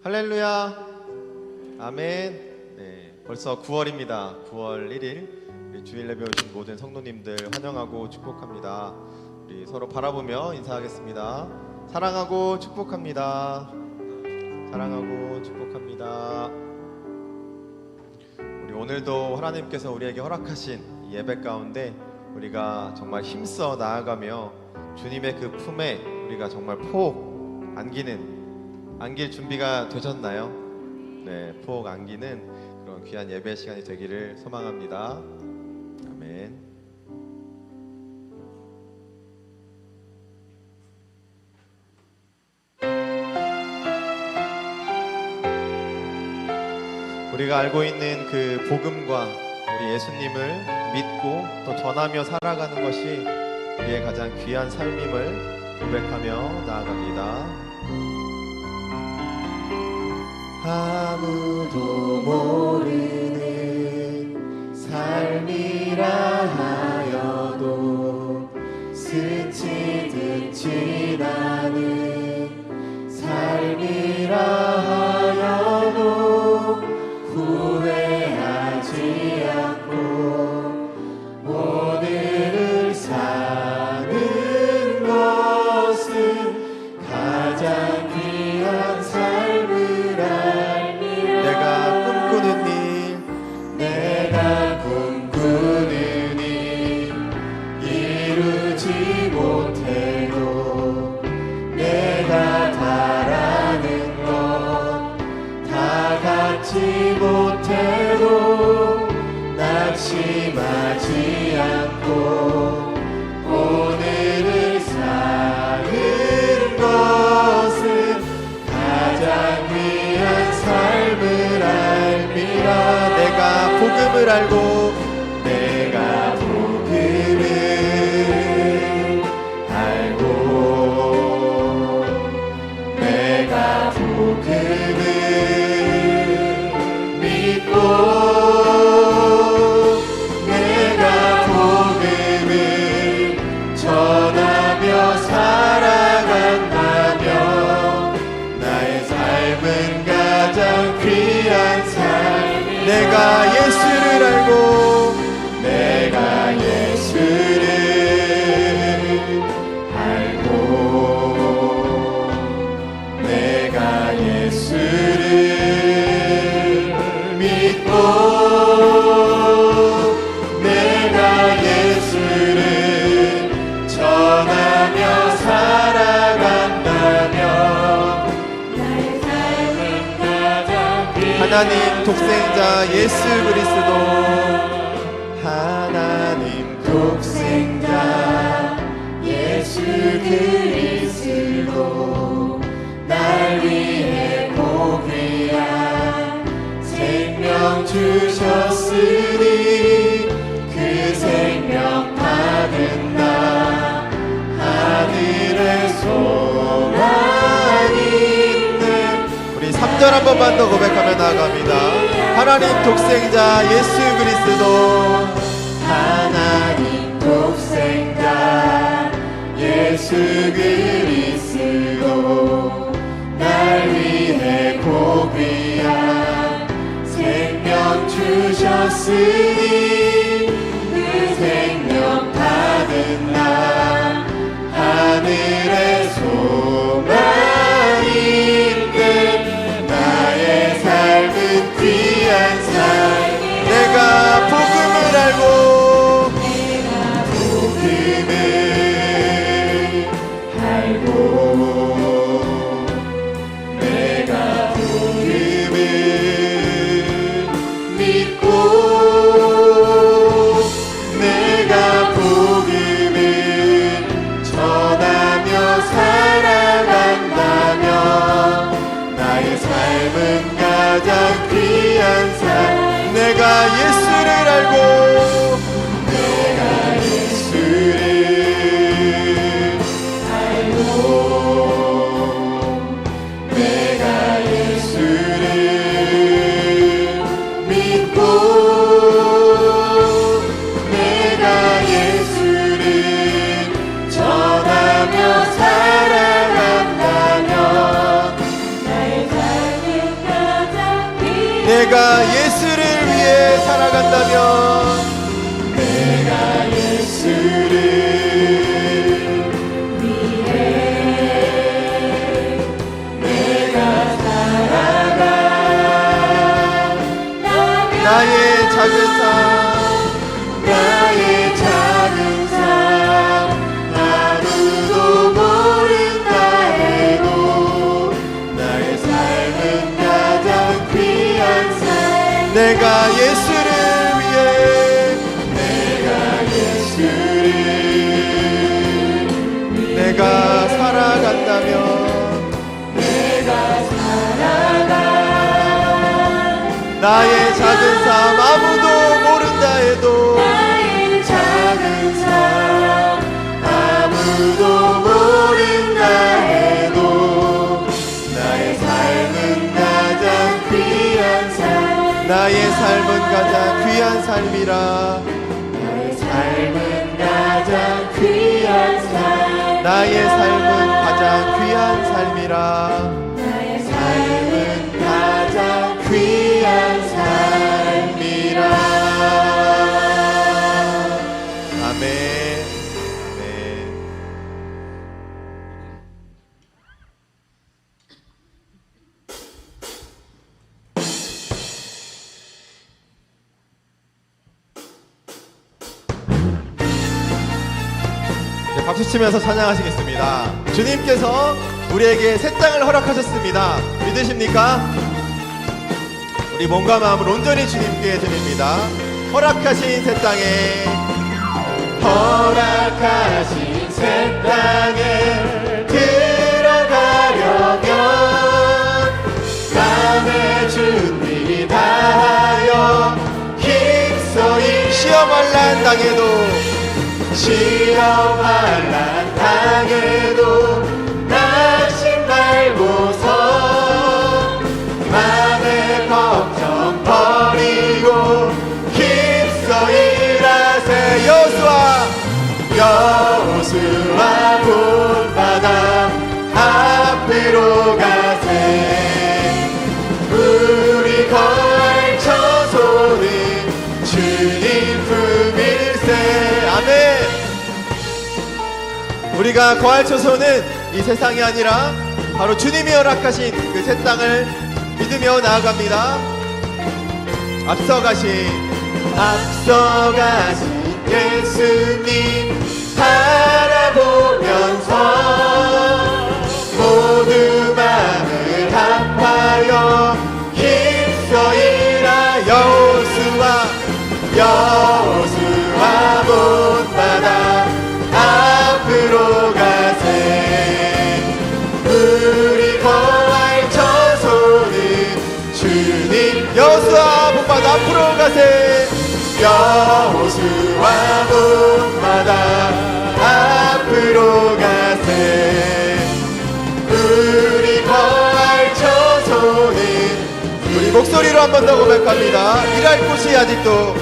할렐루야. 아멘. 네, 벌써 9월입니다. 9월 1일 우리 주일 예배 오신 모든 성도님들 환영하고 축복합니다. 우리 서로 바라보며 인사하겠습니다. 사랑하고 축복합니다. 사랑하고 축복합니다. 우리 오늘도 하나님께서 우리에게 허락하신 이 예배 가운데 우리가 정말 힘써 나아가며 주님의 그 품에 우리가 정말 폭 안길 준비가 되셨나요? 네, 폭 안기는 그런 귀한 예배 시간이 되기를 소망합니다. 아멘. 우리가 알고 있는 그 복음과 우리 예수님을 믿고 또 전하며 살아가는 것이 우리의 가장 귀한 삶임을 고백하며 나아갑니다. 아무도 모르는 삶이라 하여도 스치듯 지나는 삶이라 하여도 후회하지 않고 오늘을 사는 것은 가장 귀한 삶을 내가 꿈꾸는 일 이루지 못해도 내가 바라는 것 다 갖지 못해도 낙심하지 않고 오늘을 사는 것은 가장 귀한 삶을 알미라. 내가 복음을 알고 내가 복음을 알고 내가 복음을 믿고 내가 복음을 전하며 살아간다면 나의 삶은 가장 귀한 삶. 내가 예수를 알고 내가 예수를 알고 내가 예수를 믿고 내가 예수를 전하며 살아간다면 나의 삶은 가장 귀한 하나님 독생자 예수 그리스도 하나님 독생자 예수 그리스도 날 위해 고귀한 생명 주셨으니 그 생명 받은 나 하늘에 소망이 있는 우리 3절 한 번만 더 고백하며 나아갑니다. 하나님 독생자 예수 그리스도 하나님 독생자 예수 그리스도 날 위해 고귀한 생명 주셨으니 그 생명 받은 나 하늘에 소망이 있는 나의 삶은 귀한 삶. 내가 복음을 알고 내가 복음을 알고 내가 복음을 믿고 내가 복음을 전하며 살아간다면 나의 삶은 가장 귀한 삶. 내가 예수를 알고 내가 예수를 알고 내가 예수를 믿고 내가 예수를 전하며 살아간다면 나의 삶은 살아간다면 내가 예수를 위해 내가 살아가 나의 작은 삶 나의 작은 삶 아무도 모른다 해도 나의 삶은 가장 귀한 삶 내가 예수를 위해 내가 살아간다면 나의 작은 삶 아무도 모른다 해도 나의 작은 삶 아무도 모른다 해도 나의 삶은 가장 귀한 삶 나의 삶은 가장 귀한 삶이라 나의 삶은 가장 귀한 삶 나의 삶은 가장 귀한 삶이라 나의 삶은 가장 귀한 삶이라 아멘. 아멘. 네, 박수 치면서 찬양하시겠습니다. 주님께서 우리에게 새 땅을 허락하셨습니다. 믿으십니까? 우리 몸과 마음을 온전히 주님께 드립니다. 허락하신 새 땅에 허락하신 새 땅에 들어가려면 마음의 준비 다하여 힘써이 시험할 난 당해도 시험할 난 당해도 낙심 말고서 마음의 걱정 버리고 힘써 일하세 여호수아 본바다 앞으로 가세 우리 거할 처소는 주님 품일세 아멘. 우리가 거할 처소는 이 세상이 아니라 바로 주님이 허락하신 그 새 땅을 믿으며 나아갑니다. 앞서가신 예수님 바라보면서 모두 마음을 합하여 힘써 일하여 여호수아 본바다 앞으로 가세 우리 거할 처소는 주님 여호수아 본바다 앞으로 가세 여호수아 본바다 앞으로 가세 우리 거할 처소는 우리 목소리로 한 번 더 고백합니다. 일할 곳이 아직도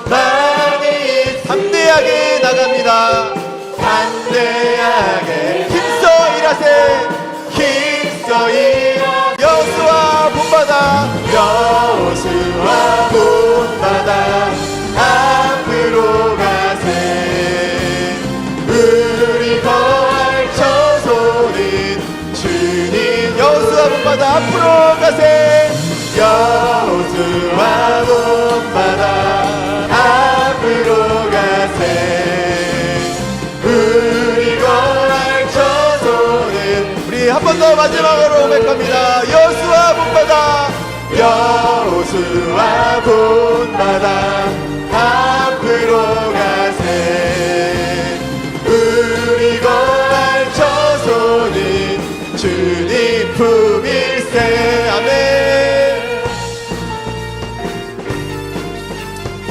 많이 있습니다. 담대하게 나갑니다. 담대하게 힘써 일하세 힘써 일하세 여호수아 본바다 여호수아 본바다 앞으로 가세 우리 거할 처소는 주님 여호수아 본바다 앞으로 가세 여호수아 본바다 앞으로 가세 우리 거할 처소는 우리 한 번 더 마지막으로 고백합니다. 여호수아 본바다 여호수아 본바다 앞으로 가세 우리 거할 처소는 주님 품일세 아멘.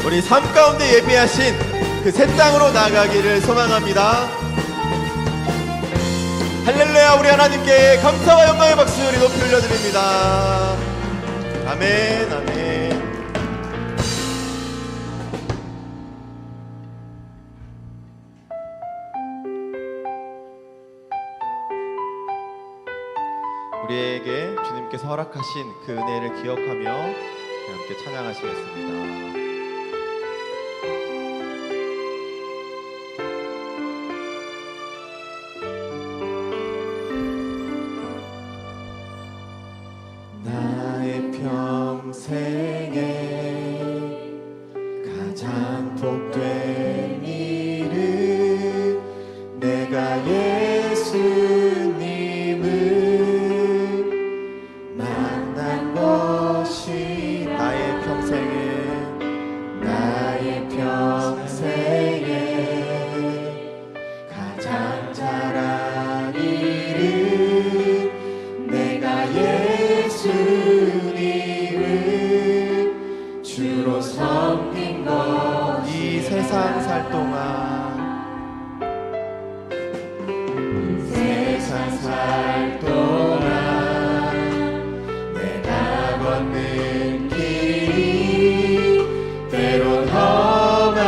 우리 삶 가운데 예비하신 그 새 땅으로 나가기를 소망합니다. 할렐루야. 우리 하나님께 감사와 영광의 박수 우리 높이 올려드립니다. 아멘. 아멘. 우리에게 주님께서 허락하신 그 은혜를 기억하며 함께 찬양하시겠습니다. 나의 평생에 가장 복된 일은 내가 예수님을 만난 것이 나의 평생에 가장 잘한 일은 내가 예수님을 주로 섬긴 것. 이 세상 살 동안 내가 걷는 길이 때론 험하여서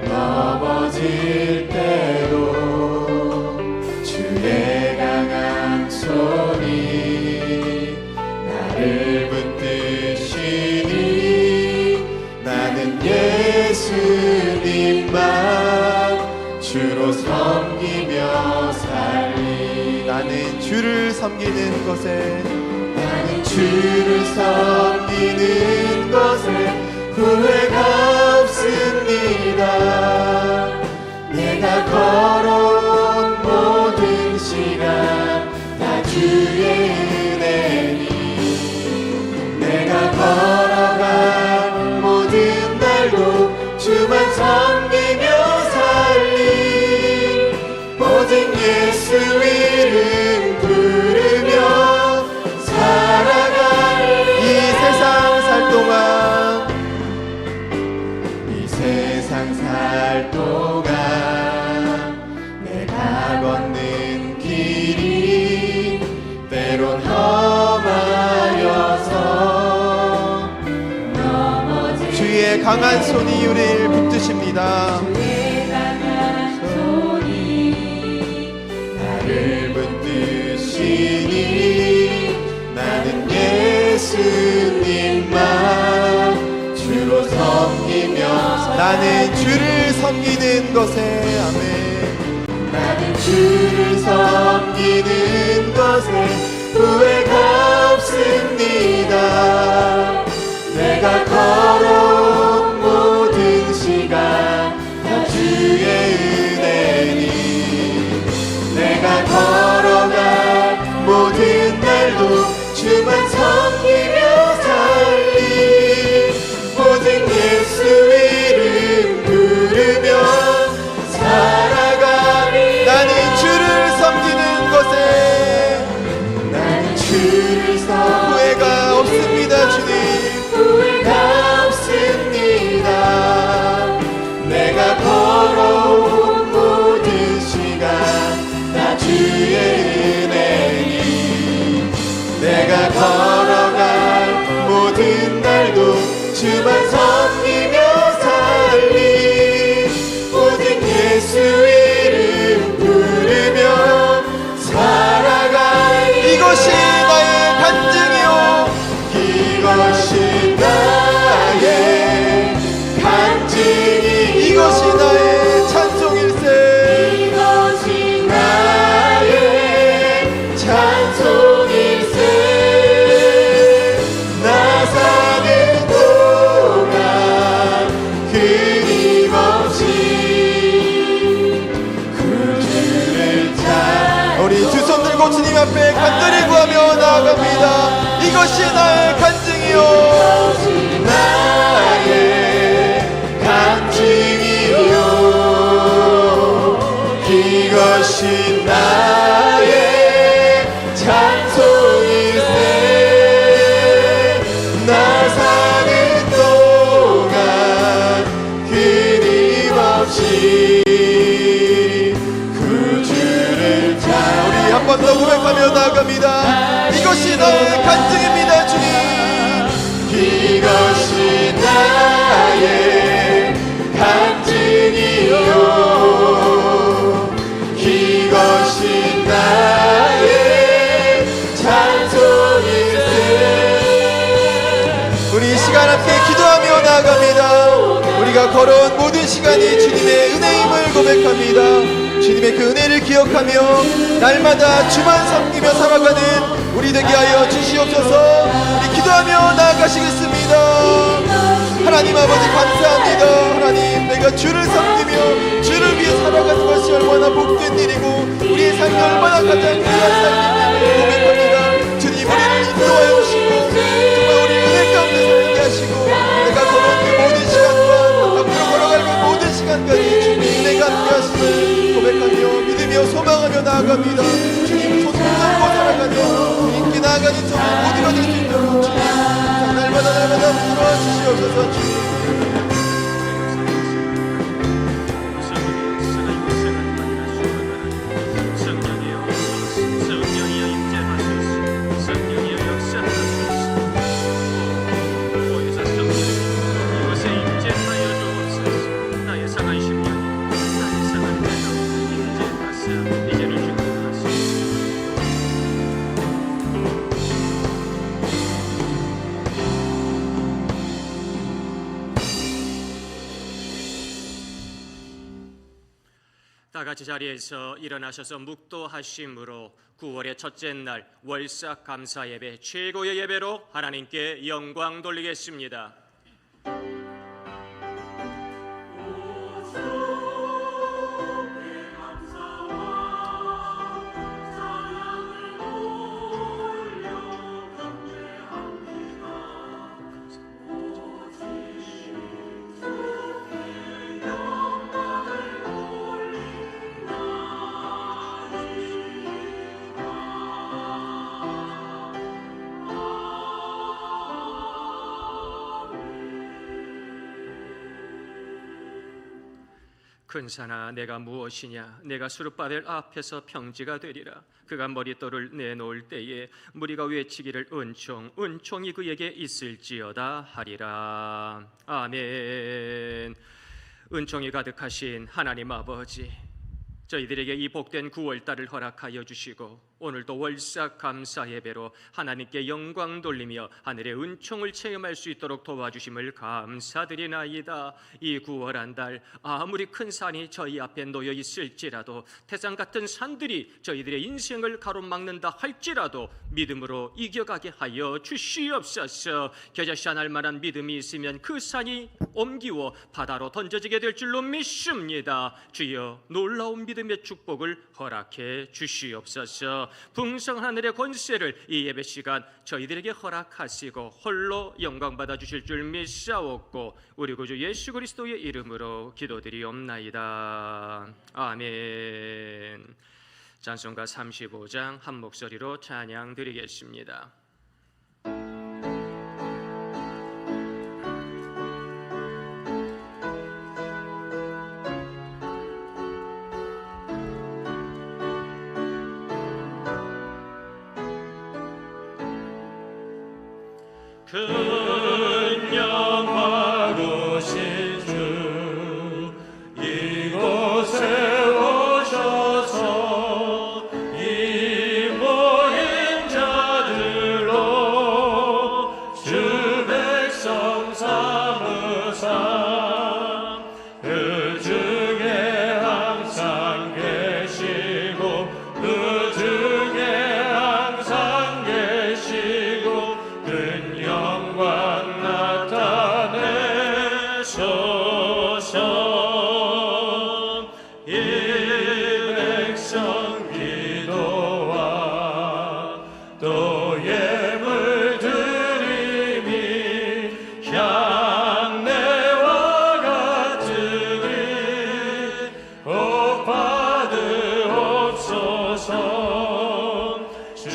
넘어질 때도 주의 강한 손이 나를 붙드시니 나는 예수님만 주로 섬기며 살리. 나는 주를 섬기는 것에 후회가 없습니다. 내가 걸어온 모든 시간 다 주의 은혜니 내가 걸어간 모든 날도 주만 섬기며 살리. 오직 예수 이름 부르며 살아갈 이 세상 살 동안 내가 걷는 길이 때론 험하여서 주의 강한 손이 우리를 붙드십니다. 나를 붙드시니 나는 예수님만 주로 섬기며 나는 주를 섬기는 것에 아멘. 나는 주를 섬기는 것에 후회가 없습니다. 내가 걸어온 모든 시간 다 주의 은혜니 내가 걸어간 모든 날도 주만 섬기며 살리. 오직 예수 이름 부르며 살아가리. 나는 주를 섬기는 것에 후회가 없습니다. 주님 후회가 없습니다. 내가 걸어온 모든 시간 다 주의 은혜니 내가 걸어간 모든 날도 주만 섬기며 살리. 오직 예수 이름 부르며 살아가리. 이것이 나의 간증이요 이것이 나의 간증이 이것이 나의 찬송일세 이것이 나의 찬송일세. 나 사는 동안 끊임없이 구주를 찾아 우리 두 손 들고 주님 앞에 간절히 구하며 나아갑니다. 이것이 나의 간증이요 이것이 나의 간증이요 이것이 나의 찬송일세. 나 사는 동안 끊임없이 구주를 찾아. 우리 한 번 더 고백하며 나아갑니다. 이것이 나의 간증입니다. 주님 이것이 나의 간증이요 이것이 나의 우리가 걸어온 모든 시간이 주님의 은혜임을 고백합니다. 주님의 그 은혜를 기억하며 날마다 주만 섬기며 살아가는 우리 되게 하여 주시옵소서. 우리 기도하며 나아가시겠습니다. 하나님 아버지 감사합니다. 하나님, 내가 주를 섬기며 주를 위해 살아가는 것이 얼마나 복된 일이고 우리의 삶이 얼마나 가장 귀한 삶임을 고백합니다. 주님, 우리를 인도하여 주시고 정말 우리 은혜 가운데 살게 하시고 내가 걸어온 그 모든 시간과 앞으로 걸어갈 그 모든 시간까지 주님의 은혜가 함께 하심을 고백하며 믿으며 소망하며 나아갑니다. 주님, 손 붙잡고 살아가며 주님께 나아가는 저희 모두가 될 수 있도록 주님 날마다 붙들어 주시옵소서. 주님, 다 같이 자리에서 일어나셔서 묵도하심으로 9월의 첫째 날 월삭 감사 예배, 최고의 예배로 하나님께 영광 돌리겠습니다. 큰 산아, 내가 무엇이냐? 내가 수르바벨 앞에서 평지가 되리라. 그가 머릿돌을 내놓을 때에 무리가 외치기를 은총, 은총이 그에게 있을지어다 하리라. 아멘. 은총이 가득하신 하나님 아버지, 저희들에게 이 복된 9월달을 허락하여 주시고 오늘도 월삭 감사 예배로 하나님께 영광 돌리며 하늘의 은총을 체험할 수 있도록 도와주심을 감사드리나이다. 이 9월 한 달 아무리 큰 산이 저희 앞에 놓여 있을지라도, 태산 같은 산들이 저희들의 인생을 가로막는다 할지라도 믿음으로 이겨가게 하여 주시옵소서. 겨자씨한 만한 믿음이 있으면 그 산이 옮기워 바다로 던져지게 될 줄로 믿습니다. 주여, 놀라운 믿음의 축복을 허락해 주시옵소서. 풍성한 하늘의 권세를 이 예배 시간 저희들에게 허락하시고 홀로 영광 받아 주실 줄 믿사옵고 우리 구주 예수 그리스도의 이름으로 기도드리옵나이다. 아멘. 찬송가 35장 한 목소리로 찬양 드리겠습니다. 큰 영화로신 주 이곳에 오셔서 이 모인 자들로 주 백성 삼으사 그 중에 항상 계시고 그 중에 항상 계시고 큰 영광 나타내소서. 이 백성 기도와 또 예물 드림이 향내와 같으니 복 받으옵소서. 주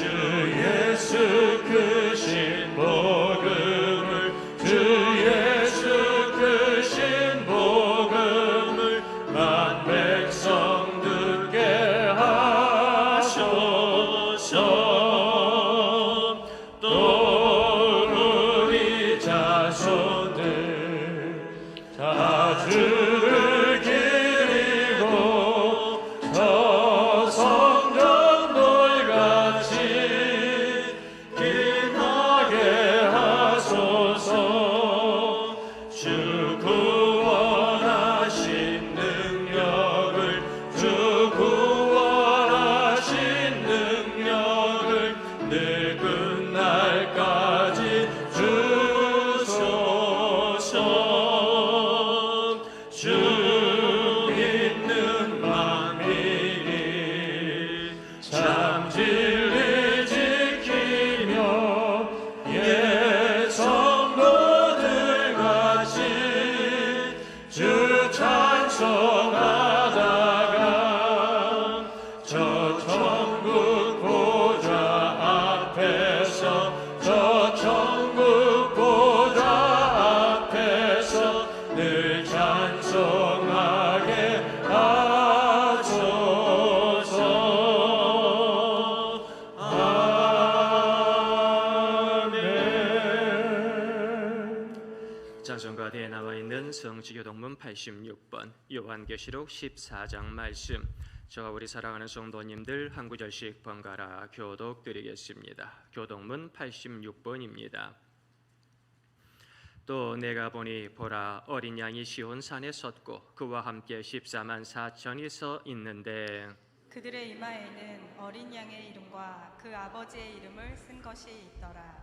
예수 크신 복음을, 주 예수 크신 복음을 찬송하다가 저 천국 보좌 앞에서 저 천국 보좌 앞에서 늘 찬송하게 하소서. 아멘. 찬송가대에 나와 있는 성지교동문 86번 요한계시록 14장 말씀, 저와 우리 사랑하는 성도님들 한 구절씩 번갈아 교독드리겠습니다. 교동문 86번입니다. 또 내가 보니 보라, 어린 양이 시온 산에 섰고 그와 함께 14만 4천이 서 있는데 그들의 이마에는 어린 양의 이름과 그 아버지의 이름을 쓴 것이 있더라.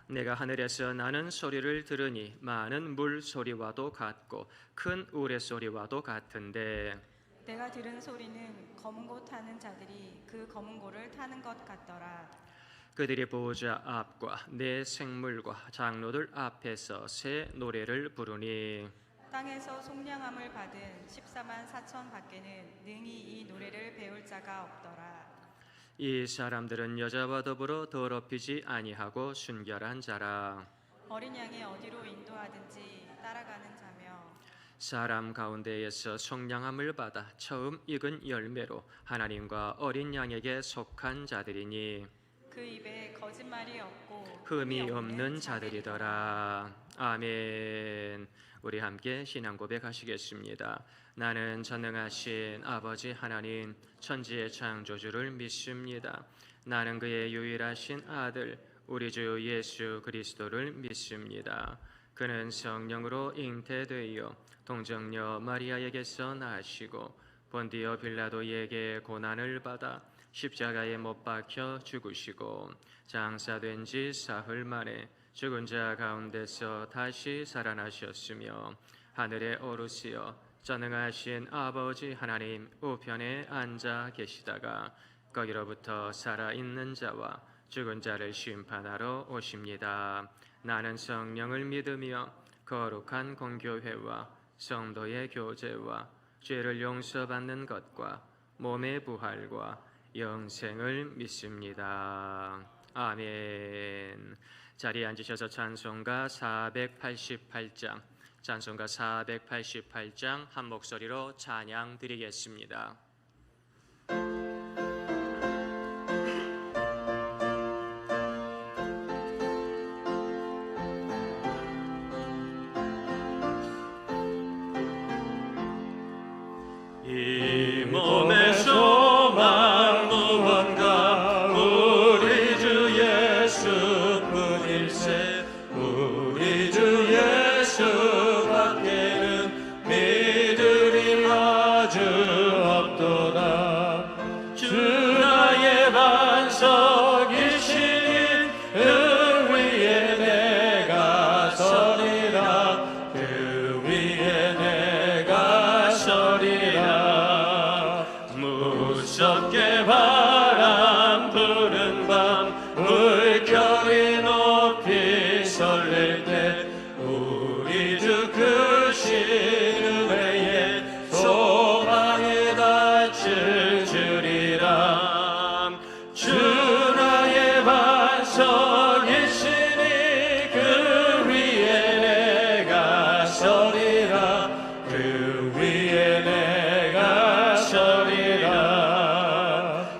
내가 하늘에서 나는 소리를 들으니 많은 물 소리와도 같고 큰 우레 소리와도 같은데 내가 들은 소리는 검은 고 타는 자들이 그 검은 고를 타는 것 같더라. 그들이 보호자 앞과 내 생물과 장로들 앞에서 새 노래를 부르니 땅에서 속량함을 받은 14만 4천 밖에는 능히 이 노래를 배울 자가 없더라. 이 사람들은 여자와 더불어 더럽히지 아니하고 순결한 자라. 어린 양이 어디로 인도하든지 따라가는 자며 사람 가운데에서 속량함을 받아 처음 익은 열매로 하나님과 어린 양에게 속한 자들이니 그 입에 거짓말이 없고 흠이 없는 자들이더라. 아멘. 우리 함께 신앙 고백하시겠습니다. 나는 전능하신 아버지 하나님 천지의 창조주를 믿습니다. 나는 그의 유일하신 아들 우리 주 예수 그리스도를 믿습니다. 그는 성령으로 잉태되어 동정녀 마리아에게서 나시고 본디오 빌라도에게 고난을 받아 십자가에 못 박혀 죽으시고 장사된 지 사흘 만에 죽은 자 가운데서 다시 살아나셨으며 하늘에 오르시어 전능하신 아버지 하나님 우편에 앉아 계시다가 거기로부터 살아있는 자와 죽은 자를 심판하러 오십니다. 나는 성령을 믿으며 거룩한 공교회와 성도의 교제와 죄를 용서받는 것과 몸의 부활과 영생을 믿습니다. 아멘. 자리에 앉으셔서 찬송가 488장, 찬송가 488장 한 목소리로 찬양 드리겠습니다. 이 몸의 소망 무언가 우리 주 예수뿐일세. 우리 주 예수밖에는 믿으리 아주 없도다. 주 나의 반석이시니 그 위에 내가 서리라. 그 위에 내가 서리라. 무섭게 바람 부는 밤 물결이 높이 설렐 때 우리 주 크신 은혜에 소망에 닿을 줄이라. 주 나의 반석이시니 그 위에 내가 서리라. 그 위에 내가 서리라.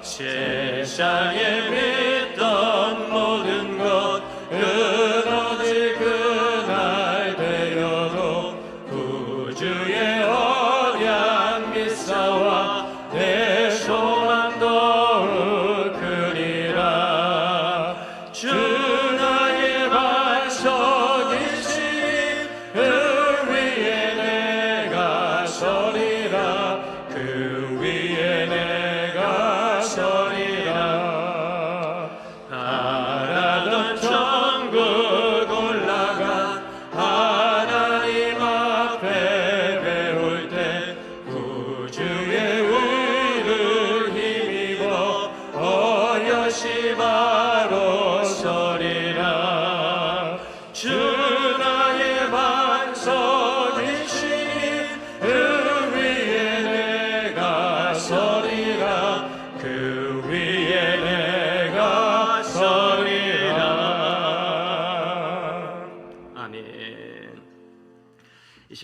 세상에 믿던 모든 것 끊어질 그날 되어도 구주의 언약 믿사와 내 소망 더욱 크리라. 주 나의 반석이시니 그 위에 내가 서리라. 그 위에 내가 서리라. 바라던 천국 올라가 하나님 앞에 배울 때 구주의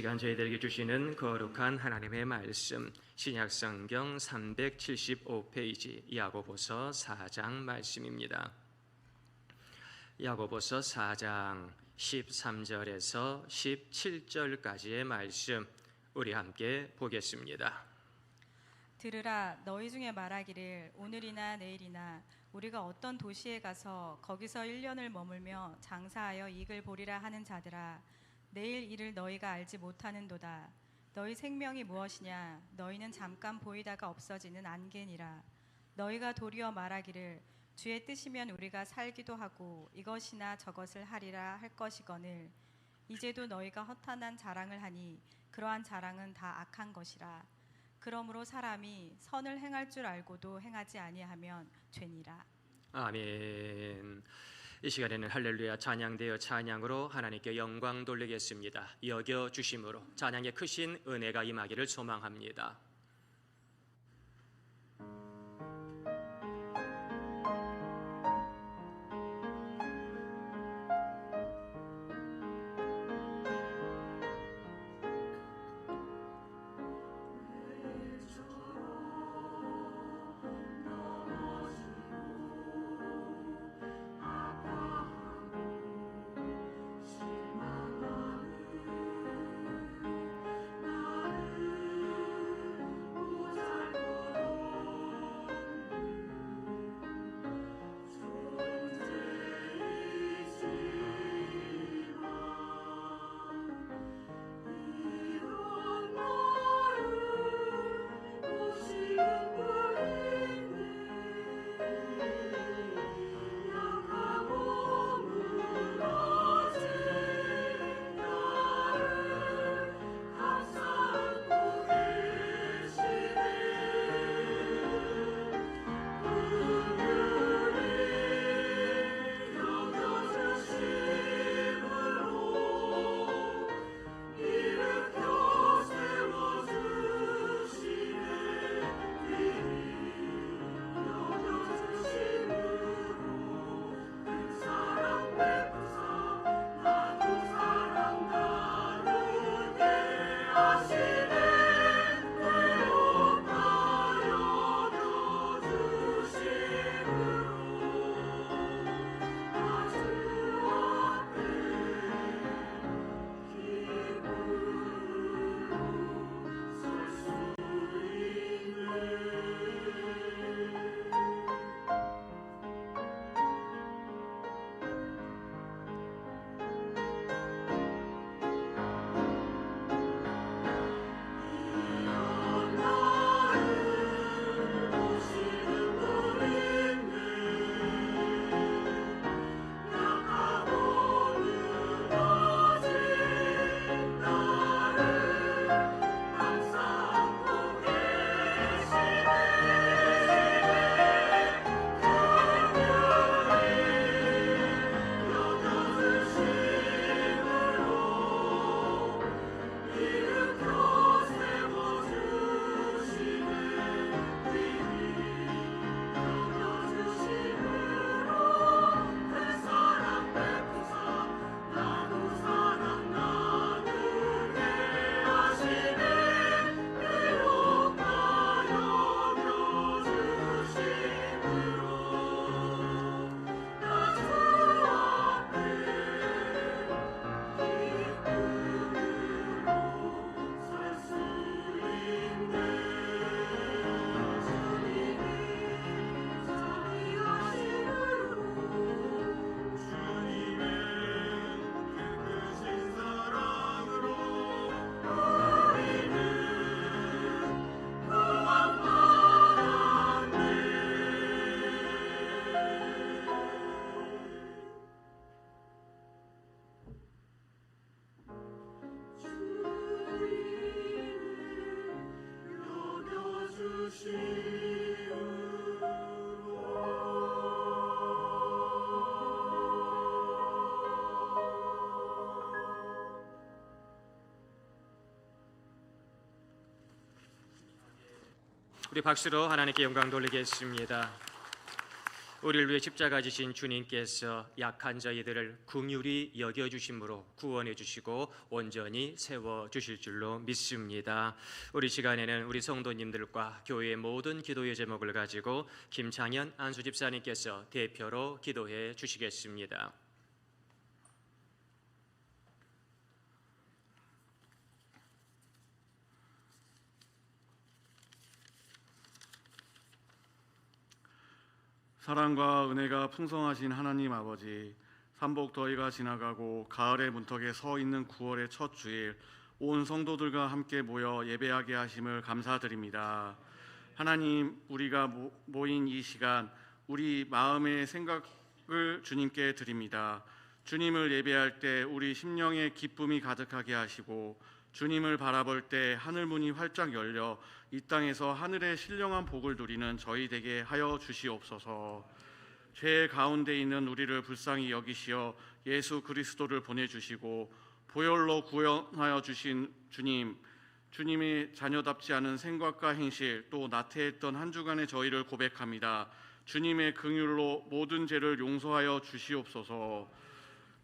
시간 저희들에게 주시는 거룩한 하나님의 말씀, 신약성경 375페이지 야고보서 4장 말씀입니다. 야고보서 4장 13절에서 17절까지의 말씀 우리 함께 보겠습니다. 들으라, 너희 중에 말하기를 오늘이나 내일이나 우리가 어떤 도시에 가서 거기서 1년을 머물며 장사하여 이익을 보리라 하는 자들아, 내일 일을 너희가 알지 못하는도다. 너희 생명이 무엇이냐? 너희는 잠깐 보이다가 없어지는 안개니라. 너희가 도리어 말하기를 주의 뜻이면 우리가 살기도 하고 이것이나 저것을 하리라 할 것이거늘, 이제도 너희가 허탄한 자랑을 하니 그러한 자랑은 다 악한 것이라. 그러므로 사람이 선을 행할 줄 알고도 행하지 아니하면 죄니라. 아멘. 이 시간에는 할렐루야 찬양되어 찬양으로 하나님께 영광 돌리겠습니다. 여겨 주심으로 찬양의 크신 은혜가 임하기를 소망합니다. 우리 박수로 하나님께 영광 돌리겠습니다. 우리를 위해 십자가 지신 주님께서 약한 저희들을 긍휼히 여겨주심으로 구원해 주시고 온전히 세워주실 줄로 믿습니다. 우리 시간에는 우리 성도님들과 교회의 모든 기도의 제목을 가지고 김창현 안수 집사님께서 대표로 기도해 주시겠습니다. 사랑과 은혜가 풍성하신 하나님 아버지, 삼복 더위가 지나가고 가을의 문턱에 서 있는 9월의 첫 주일, 온 성도들과 함께 모여 예배하게 하심을 감사드립니다. 하나님, 우리가 모인 이 시간, 우리 마음의 생각을 주님께 드립니다. 주님을 예배할 때 우리 심령에 기쁨이 가득하게 하시고, 주님을 바라볼 때 하늘문이 활짝 열려 이 땅에서 하늘의 신령한 복을 누리는 저희 되게 하여 주시옵소서. 죄 가운데 있는 우리를 불쌍히 여기시어 예수 그리스도를 보내주시고 보혈로 구원하여 주신 주님, 주님의 자녀답지 않은 생각과 행실, 또 나태했던 한 주간의 저희를 고백합니다. 주님의 긍휼로 모든 죄를 용서하여 주시옵소서.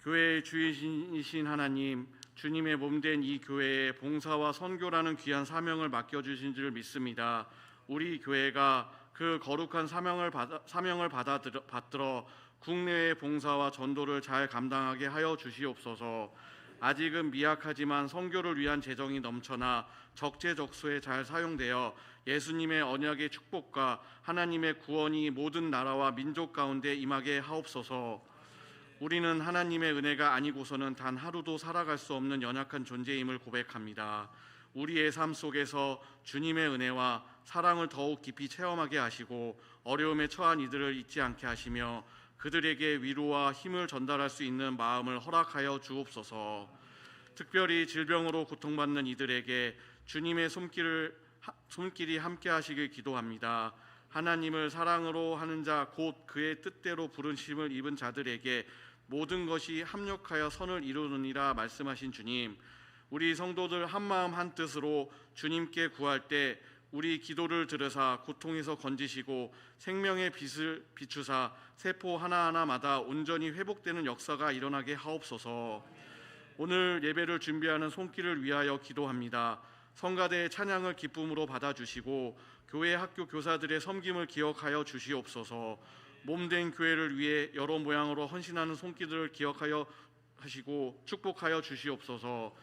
교회의 주이신 하나님, 주님의 몸된 이 교회에 봉사와 선교라는 귀한 사명을 맡겨주신 줄 믿습니다. 우리 교회가 그 거룩한 사명을 받들어 국내의 봉사와 전도를 잘 감당하게 하여 주시옵소서. 아직은 미약하지만 선교를 위한 재정이 넘쳐나 적재적소에 잘 사용되어 예수님의 언약의 축복과 하나님의 구원이 모든 나라와 민족 가운데 임하게 하옵소서. 우리는 하나님의 은혜가 아니고서는 단 하루도 살아갈 수 없는 연약한 존재임을 고백합니다. 우리의 삶 속에서 주님의 은혜와 사랑을 더욱 깊이 체험하게 하시고 어려움에 처한 이들을 잊지 않게 하시며 그들에게 위로와 힘을 전달할 수 있는 마음을 허락하여 주옵소서. 특별히 질병으로 고통받는 이들에게 주님의 손길이 함께 하시길 기도합니다. 하나님을 사랑으로 하는 자, 곧 그의 뜻대로 부르심을 입은 자들에게 모든 것이 합력하여 선을 이루느니라 말씀하신 주님, 우리 성도들 한마음 한뜻으로 주님께 구할 때 우리 기도를 들으사 고통에서 건지시고 생명의 빛을 비추사 세포 하나하나마다 온전히 회복되는 역사가 일어나게 하옵소서. 오늘 예배를 준비하는 손길을 위하여 기도합니다. 성가대의 찬양을 기쁨으로 받아주시고 교회 학교 교사들의 섬김을 기억하여 주시옵소서. 몸된 교회를 위해 여러 모양으로 헌신하는 손길들을 기억하여 하시고 축복하여 주시옵소서.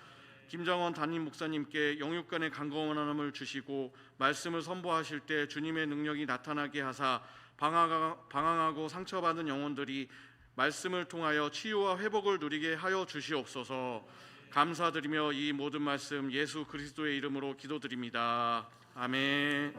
김정원 담임 목사님께 영육간의 강건함을 주시고 말씀을 선포하실 때 주님의 능력이 나타나게 하사 방황하고 상처받은 영혼들이 말씀을 통하여 치유와 회복을 누리게 하여 주시옵소서. 감사드리며 이 모든 말씀 예수 그리스도의 이름으로 기도드립니다. 아멘.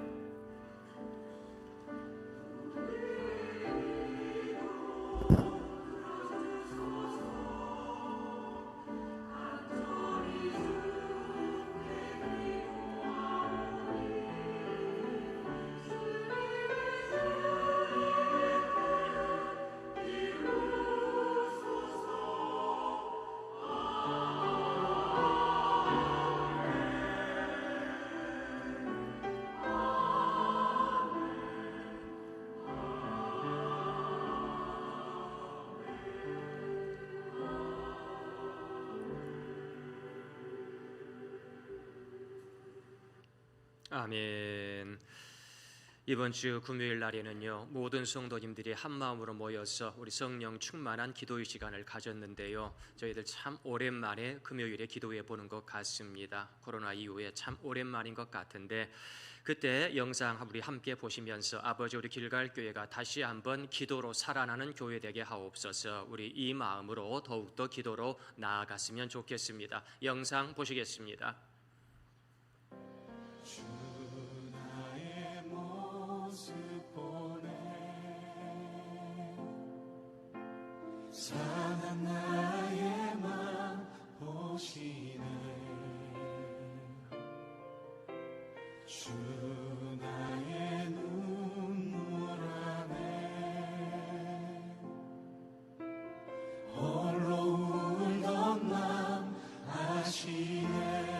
아멘. 이번 주 금요일 날에는요, 모든 성도님들이 한 마음으로 모여서 우리 성령 충만한 기도의 시간을 가졌는데요, 저희들 참 오랜만에 금요일에 기도해 보는 것 같습니다. 코로나 이후에 참 오랜만인 것 같은데, 그때 영상 우리 함께 보시면서 아버지, 우리 길갈교회가 다시 한번 기도로 살아나는 교회 되게 하옵소서. 우리 이 마음으로 더욱더 기도로 나아갔으면 좋겠습니다. 영상 보시겠습니다. 상한 나의 맘 보시네. 주 나의 눈물 안에 홀로 울던 맘 아시네.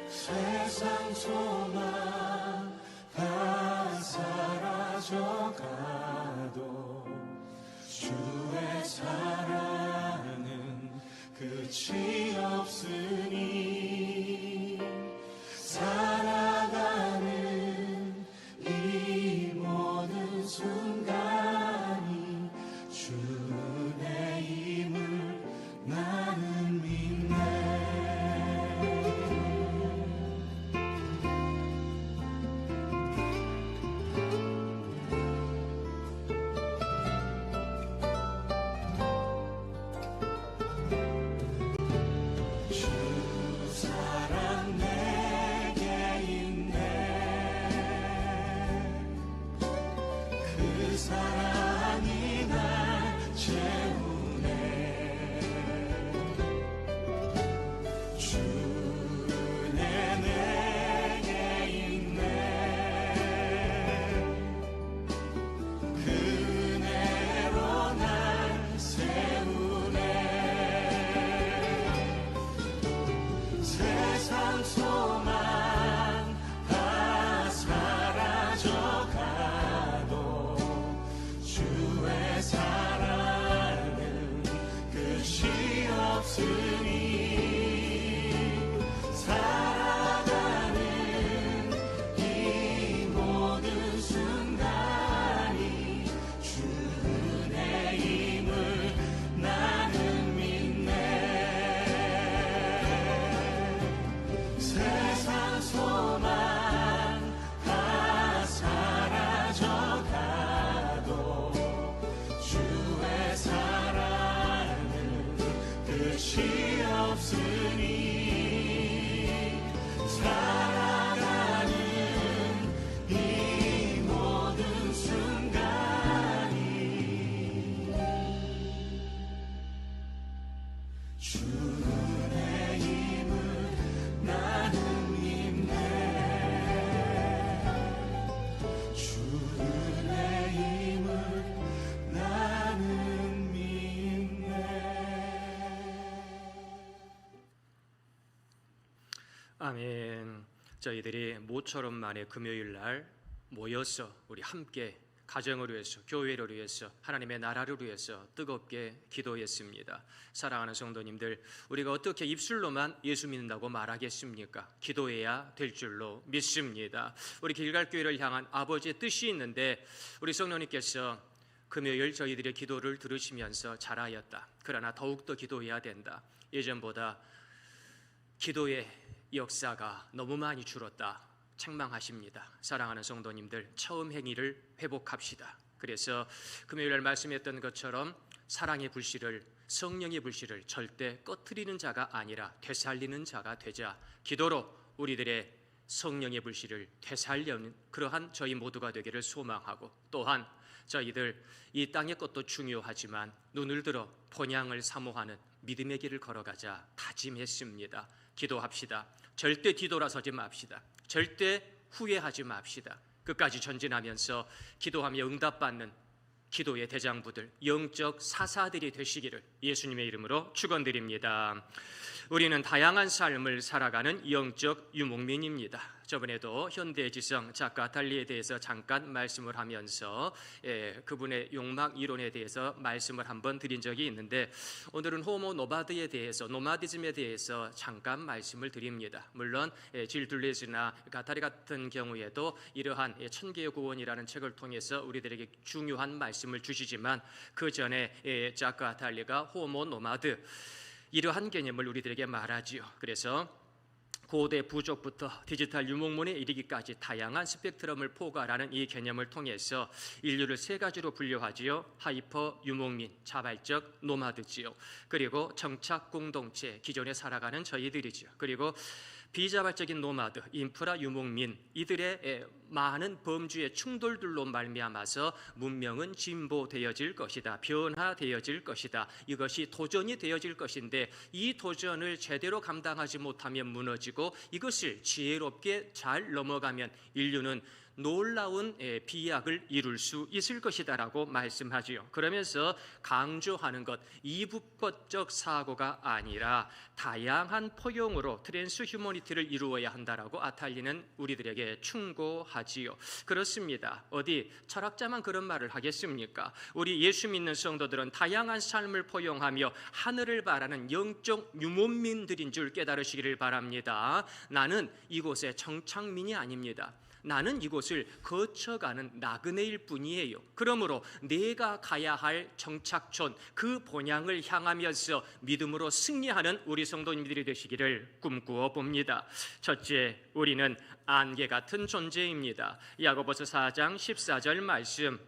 세상 소망 다 사랑 사라져가도 주의 사랑은 끝이 없으니 살아가는 이 모든 순간이 주의 힘을 나는 믿네. 주 사랑 내게 있네. 그 사랑이 날 채우네. 주 은혜 내게 있네. 그 은혜로 날 세우네. 세상 소망 다 사라져가도 주의 사랑은 끝이 없으니 살아가는 이 모든 순간이 주의 힘을 나는 믿네. 세상 소망 다 사라져가도 주의 사랑은 끝이 없으니 살아가는 이 모든 순간이 주의 힘을 나는 믿네. 주의 힘을 나는 믿네. 아멘. 저희들이 모처럼 만에 금요일 날 모여서 우리 함께 가정을 위해서, 교회를 위해서, 하나님의 나라를 위해서 뜨겁게 기도했습니다. 사랑하는 성도님들, 우리가 어떻게 입술로만 예수 믿는다고 말하겠습니까? 기도해야 될 줄로 믿습니다. 우리 길갈교회를 향한 아버지의 뜻이 있는데 우리 성령님께서 금요일 저희들의 기도를 들으시면서 잘하였다. 그러나 더욱더 기도해야 된다. 예전보다 기도의 역사가 너무 많이 줄었다. 책망하십니다. 사랑하는 성도님들, 처음 행위를 회복합시다. 그래서 금요일날 말씀했던 것처럼 사랑의 불씨를, 성령의 불씨를 절대 꺼트리는 자가 아니라 되살리는 자가 되자 기도로 우리들의 성령의 불씨를 되살려는 그러한 저희 모두가 되기를 소망하고, 또한 저희들 이 땅의 것도 중요하지만 눈을 들어 본향을 사모하는 믿음의 길을 걸어가자 다짐했습니다. 기도합시다. 절대 뒤돌아서지 맙시다. 절대 후회하지 맙시다. 끝까지 전진하면서 기도하며 응답받는 기도의 대장부들, 영적 사사들이 되시기를 예수님의 이름으로 축원드립니다. 우리는 다양한 삶을 살아가는 영적 유목민입니다. 저번에도 현대지성 작가 달리에 대해서 잠깐 말씀을 하면서 그분의 욕망 이론에 대해서 말씀을 한번 드린 적이 있는데, 오늘은 호모 노마드에 대해서, 노마디즘에 대해서 잠깐 말씀을 드립니다. 물론 질 둘레즈나 가타리 같은 경우에도 이러한 천개의 구원이라는 책을 통해서 우리들에게 중요한 말씀을 주시지만, 그 전에 작가 달리가 호모 노마드 이러한 개념을 우리들에게 말하지요. 그래서 고대 부족부터 디지털 유목문에 이르기까지 다양한 스펙트럼을 포괄하는 이 개념을 통해서 인류를 세 가지로 분류하지요. 하이퍼 유목민, 자발적 노마드지요. 그리고 정착 공동체, 기존에 살아가는 저희들이지요. 그리고 비자발적인 노마드, 인프라 유목민, 이들의 많은 범주의 충돌들로 말미암아서 문명은 진보되어질 것이다, 변화되어질 것이다. 이것이 도전이 되어질 것인데, 이 도전을 제대로 감당하지 못하면 무너지고, 이것을 지혜롭게 잘 넘어가면 인류는 놀라운 비약을 이룰 수 있을 것이다라고 말씀하지요. 그러면서 강조하는 것, 이분법적 사고가 아니라 다양한 포용으로 트랜스 휴머니티를 이루어야 한다라고 아탈리는 우리들에게 충고하지요. 그렇습니다. 어디 철학자만 그런 말을 하겠습니까? 우리 예수 믿는 성도들은 다양한 삶을 포용하며 하늘을 바라는 영적 유목민들인 줄 깨달으시기를 바랍니다. 나는 이곳의 정착민이 아닙니다. 나는 이곳을 거쳐가는 나그네일 뿐이에요. 그러므로 내가 가야 할 정착촌, 그 본향을 향하면서 믿음으로 승리하는 우리 성도님들이 되시기를 꿈꾸어 봅니다. 첫째, 우리는 안개 같은 존재입니다. 야고보서 4장 14절 말씀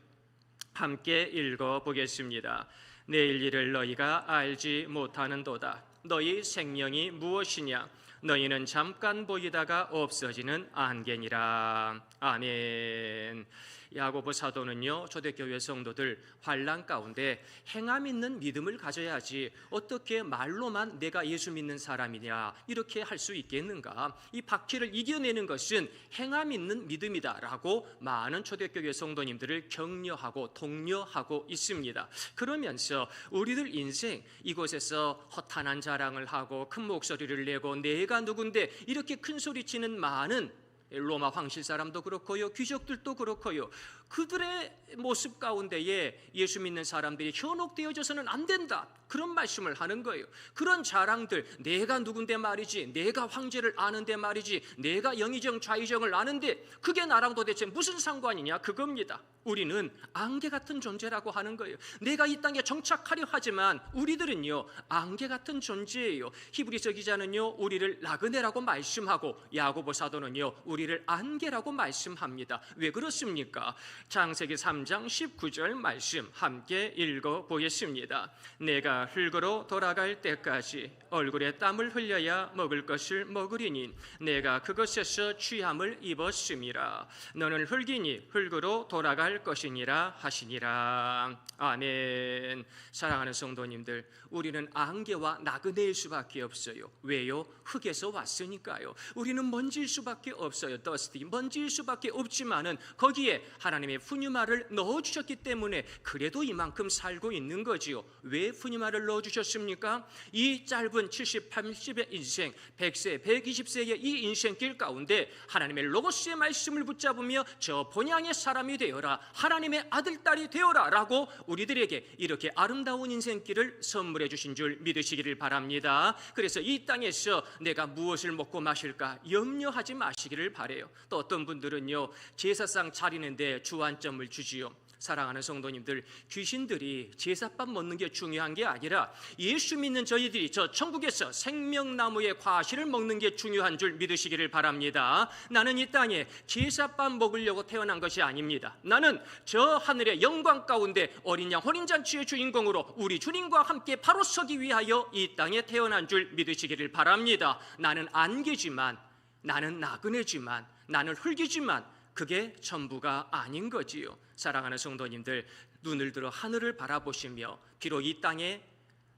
함께 읽어보겠습니다. 내일 일을 너희가 알지 못하는도다. 너희 생명이 무엇이냐? 너희는 잠깐 보이다가 없어지는 안개니라. 아멘. 야고보 사도는요, 초대교회 성도들 환난 가운데 행함 있는 믿음을 가져야지 어떻게 말로만 내가 예수 믿는 사람이냐 이렇게 할 수 있겠는가? 이 박해를 이겨내는 것은 행함 있는 믿음이다라고 많은 초대교회 성도님들을 격려하고 독려하고 있습니다. 그러면서 우리들 인생 이곳에서 허탄한 자랑을 하고 큰 목소리를 내고 내가 누군데 이렇게 큰 소리치는 많은 로마 황실 사람도 그렇고요, 귀족들도 그렇고요, 그들의 모습 가운데에 예수 믿는 사람들이 현혹되어져서는 안 된다, 그런 말씀을 하는 거예요. 그런 자랑들, 내가 누군데 말이지, 내가 황제를 아는데 말이지, 내가 영의정 좌의정을 아는데 그게 나랑 도대체 무슨 상관이냐, 그겁니다. 우리는 안개 같은 존재라고 하는 거예요. 내가 이 땅에 정착하려 하지만 우리들은요 안개 같은 존재예요. 히브리서 기자는요 우리를 나그네라고 말씀하고 야고보 사도는요 우리를 안개라고 말씀합니다. 왜 그렇습니까? 창세기 3장 19절 말씀 함께 읽어보겠습니다. 내가 흙으로 돌아갈 때까지 얼굴에 땀을 흘려야 먹을 것을 먹으리니 내가 그것에서 취함을 입었음이라. 너는 흙이니 흙으로 돌아갈 것이니라 하시니라. 아멘. 사랑하는 성도님들, 우리는 안개와 나그네일 수밖에 없어요. 왜요? 흙에서 왔으니까요. 우리는 먼지일 수밖에 없어요. 더스티, 먼지일 수밖에 없지만은 거기에 하나님의 푸뉴마를 넣어주셨기 때문에 그래도 이만큼 살고 있는 거지요. 왜 푸뉴마를 넣어주셨습니까? 이 짧은 70, 80의 인생, 100세, 120세의 이 인생길 가운데 하나님의 로고스의 말씀을 붙잡으며 저 본향의 사람이 되어라, 하나님의 아들, 딸이 되어라 라고 우리들에게 이렇게 아름다운 인생길을 선물해 주신 줄 믿으시기를 바랍니다. 그래서 이 땅에서 내가 무엇을 먹고 마실까 염려하지 마시기를 바라요. 또 어떤 분들은요 제사상 차리는데 주안점을 주지요. 사랑하는 성도님들, 귀신들이 제사밥 먹는 게 중요한 게 아니라 예수 믿는 저희들이 저 천국에서 생명나무의 과실을 먹는 게 중요한 줄 믿으시기를 바랍니다. 나는 이 땅에 제사밥 먹으려고 태어난 것이 아닙니다. 나는 저 하늘의 영광 가운데 어린 양 혼인잔치의 주인공으로 우리 주님과 함께 바로 서기 위하여 이 땅에 태어난 줄 믿으시기를 바랍니다. 나는 안개지만, 나는 나그네지만, 나는 흙이지만 그게 전부가 아닌 거지요. 사랑하는 성도님들, 눈을 들어 하늘을 바라보시며 비록 이 땅에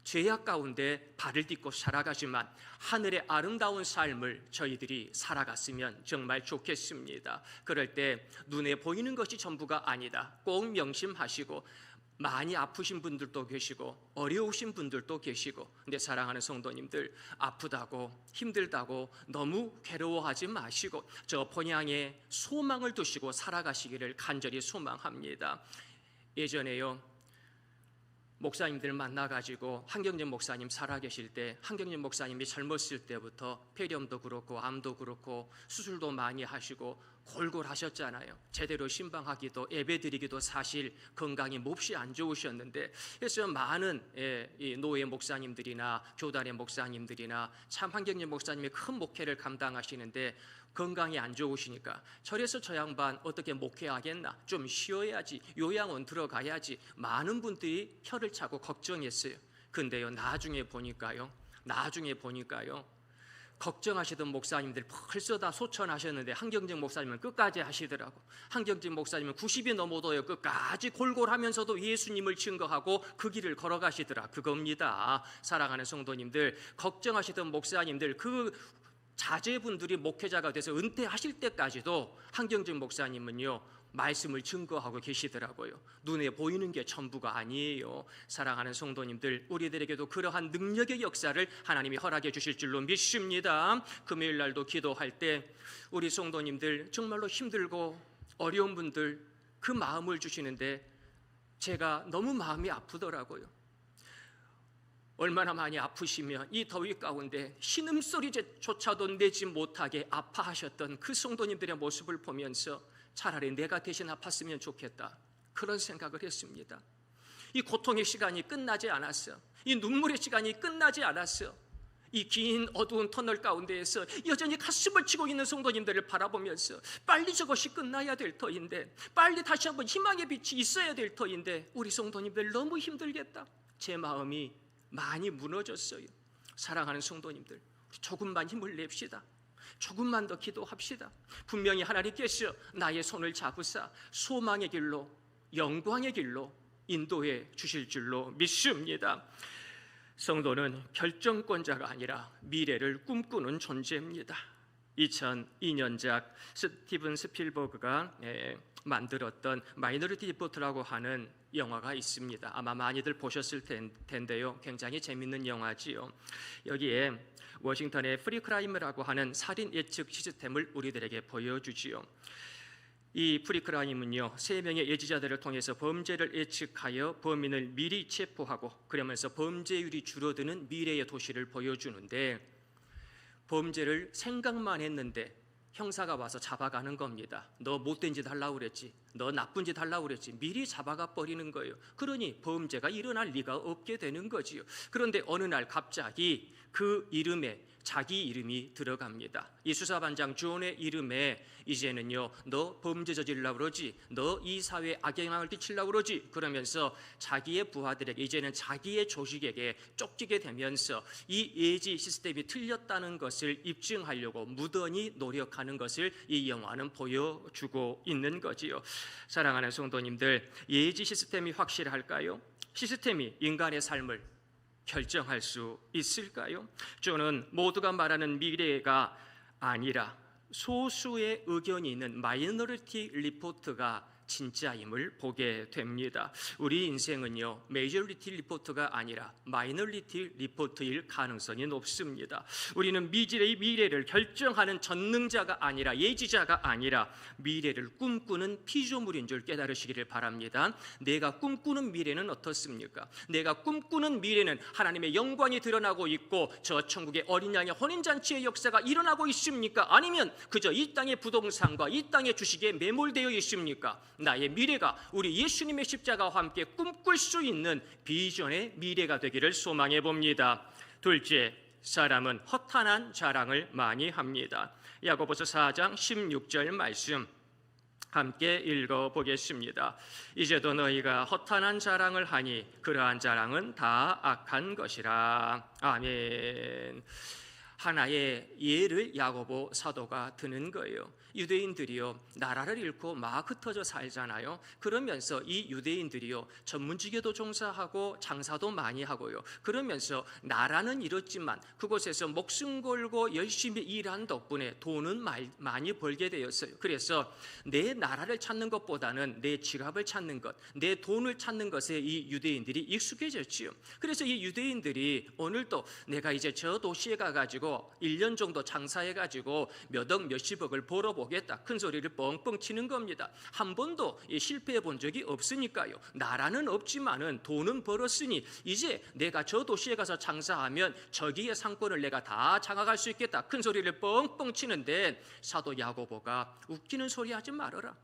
죄악 가운데 발을 딛고 살아가지만 하늘의 아름다운 삶을 저희들이 살아갔으면 정말 좋겠습니다. 그럴 때 눈에 보이는 것이 전부가 아니다, 꼭 명심하시고, 많이 아프신 분들도 계시고 어려우신 분들도 계시고, 근데 사랑하는 성도님들, 아프다고 힘들다고 너무 괴로워하지 마시고 저 본향에 소망을 두시고 살아가시기를 간절히 소망합니다. 예전에요 목사님들 만나가지고 한경재 목사님 살아계실 때, 한경재 목사님이 젊었을 때부터 폐렴도 그렇고 암도 그렇고 수술도 많이 하시고 골골 하셨잖아요. 제대로 신방하기도 예배드리기도 사실 건강이 몹시 안 좋으셨는데, 그래서 많은 이 노예 목사님들이나 교단의 목사님들이나 참 한경재 목사님이 큰 목회를 감당하시는데 건강이 안 좋으시니까 저래서 저 양반 어떻게 목회하겠나, 좀 쉬어야지, 요양원 들어가야지, 많은 분들이 혀를 차고 걱정했어요. 근데요 나중에 보니까요 걱정하시던 목사님들 벌써 다 소천하셨는데 한경재 목사님은 끝까지 하시더라고. 한경재 목사님은 90이 넘어도요 끝까지 골골하면서도 예수님을 증거하고 그 길을 걸어가시더라. 그겁니다. 사랑하는 성도님들, 걱정하시던 목사님들 그 자제분들이 목회자가 돼서 은퇴하실 때까지도 한경직 목사님은요 말씀을 증거하고 계시더라고요. 눈에 보이는 게 전부가 아니에요. 사랑하는 성도님들, 우리들에게도 그러한 능력의 역사를 하나님이 허락해 주실 줄로 믿습니다. 금요일 날도 기도할 때 우리 성도님들 정말로 힘들고 어려운 분들 그 마음을 주시는데 제가 너무 마음이 아프더라고요. 얼마나 많이 아프시면 이 더위 가운데 신음소리조차도 내지 못하게 아파하셨던 그 성도님들의 모습을 보면서 차라리 내가 대신 아팠으면 좋겠다, 그런 생각을 했습니다. 이 고통의 시간이 끝나지 않았어. 이 눈물의 시간이 끝나지 않았어. 이 긴 어두운 터널 가운데에서 여전히 가슴을 치고 있는 성도님들을 바라보면서 빨리 저것이 끝나야 될 터인데, 빨리 다시 한번 희망의 빛이 있어야 될 터인데 우리 성도님들 너무 힘들겠다. 제 마음이 많이 무너졌어요. 사랑하는 성도님들, 조금만 힘을 냅시다. 조금만 더 기도합시다. 분명히 하나님께서 나의 손을 잡으사 소망의 길로, 영광의 길로 인도해 주실 줄로 믿습니다. 성도는 결정권자가 아니라 미래를 꿈꾸는 존재입니다. 2002년작 스티븐 스필버그가 만들었던 마이너리티 리포트라고 하는 영화가 있습니다. 아마 많이들 보셨을 텐데요. 굉장히 재밌는 영화지요. 여기에 워싱턴의 프리크라임이라고 하는 살인 예측 시스템을 우리들에게 보여주지요. 이 프리크라임은요, 3명의 예지자들을 통해서 범죄를 예측하여 범인을 미리 체포하고 그러면서 범죄율이 줄어드는 미래의 도시를 보여주는데, 범죄를 생각만 했는데 형사가 와서 잡아가는 겁니다. 너 못된 짓 하려고 그랬지, 너 나쁜 짓 하려고 그랬지, 미리 잡아가 버리는 거예요. 그러니 범죄가 일어날 리가 없게 되는 거지요. 그런데 어느 날 갑자기 그 이름에 자기 이름이 들어갑니다. 이 수사반장 존의 이름에 이제는요, 너 범죄 저지르려고 그러지, 너 이 사회에 악영향을 끼치려고 그러지, 그러면서 자기의 부하들에게, 이제는 자기의 조직에게 쫓기게 되면서 이 예지 시스템이 틀렸다는 것을 입증하려고 무던히 노력하는 것을 이 영화는 보여주고 있는 거지요. 사랑하는 성도님들, 예지 시스템이 확실할까요? 시스템이 인간의 삶을 결정할 수 있을까요? 저는 모두가 말하는 미래가 아니라 소수의 의견이 있는 마이너리티 리포트가 진짜임을 보게 됩니다. 우리 인생은요, 메이저리티 리포트가 아니라 마이너리티 리포트일 가능성이 높습니다. 우리는 미래를 결정하는 전능자가 아니라, 예지자가 아니라 미래를 꿈꾸는 피조물인 줄 깨달으시기를 바랍니다. 내가 꿈꾸는 미래는 어떻습니까? 내가 꿈꾸는 미래는 하나님의 영광이 드러나고 있고 저 천국의 어린 양의 혼인잔치의 역사가 일어나고 있습니까? 아니면 그저 이 땅의 부동산과 이 땅의 주식에 매몰되어 있습니까? 나의 미래가 우리 예수님의 십자가와 함께 꿈꿀 수 있는 비전의 미래가 되기를 소망해 봅니다. 둘째, 사람은 허탄한 자랑을 많이 합니다. 야고보서 4장 16절 말씀 함께 읽어보겠습니다. 이제도 너희가 허탄한 자랑을 하니 그러한 자랑은 다 악한 것이라. 아멘. 하나의 예를 야고보 사도가 드는 거예요. 유대인들이요, 나라를 잃고 막 흩어져 살잖아요. 그러면서 이 유대인들이요, 전문직에도 종사하고 장사도 많이 하고요. 그러면서 나라는 잃었지만 그곳에서 목숨 걸고 열심히 일한 덕분에 돈은 많이 벌게 되었어요. 그래서 내 나라를 찾는 것보다는 내 지갑을 찾는 것, 내 돈을 찾는 것에 이 유대인들이 익숙해졌지요. 그래서 이 유대인들이 오늘도 내가 이제 저 도시에 가가지고 1년 정도 장사해가지고 몇억 몇십억을 벌어보겠다, 큰 소리를 뻥뻥 치는 겁니다. 한 번도 실패해 본 적이 없으니까요. 나라는 없지만은 돈은 벌었으니 이제 내가 저 도시에 가서 장사하면 저기의 상권을 내가 다 장악할 수 있겠다, 큰 소리를 뻥뻥 치는데 사도 야고보가 웃기는 소리 하지 말아라.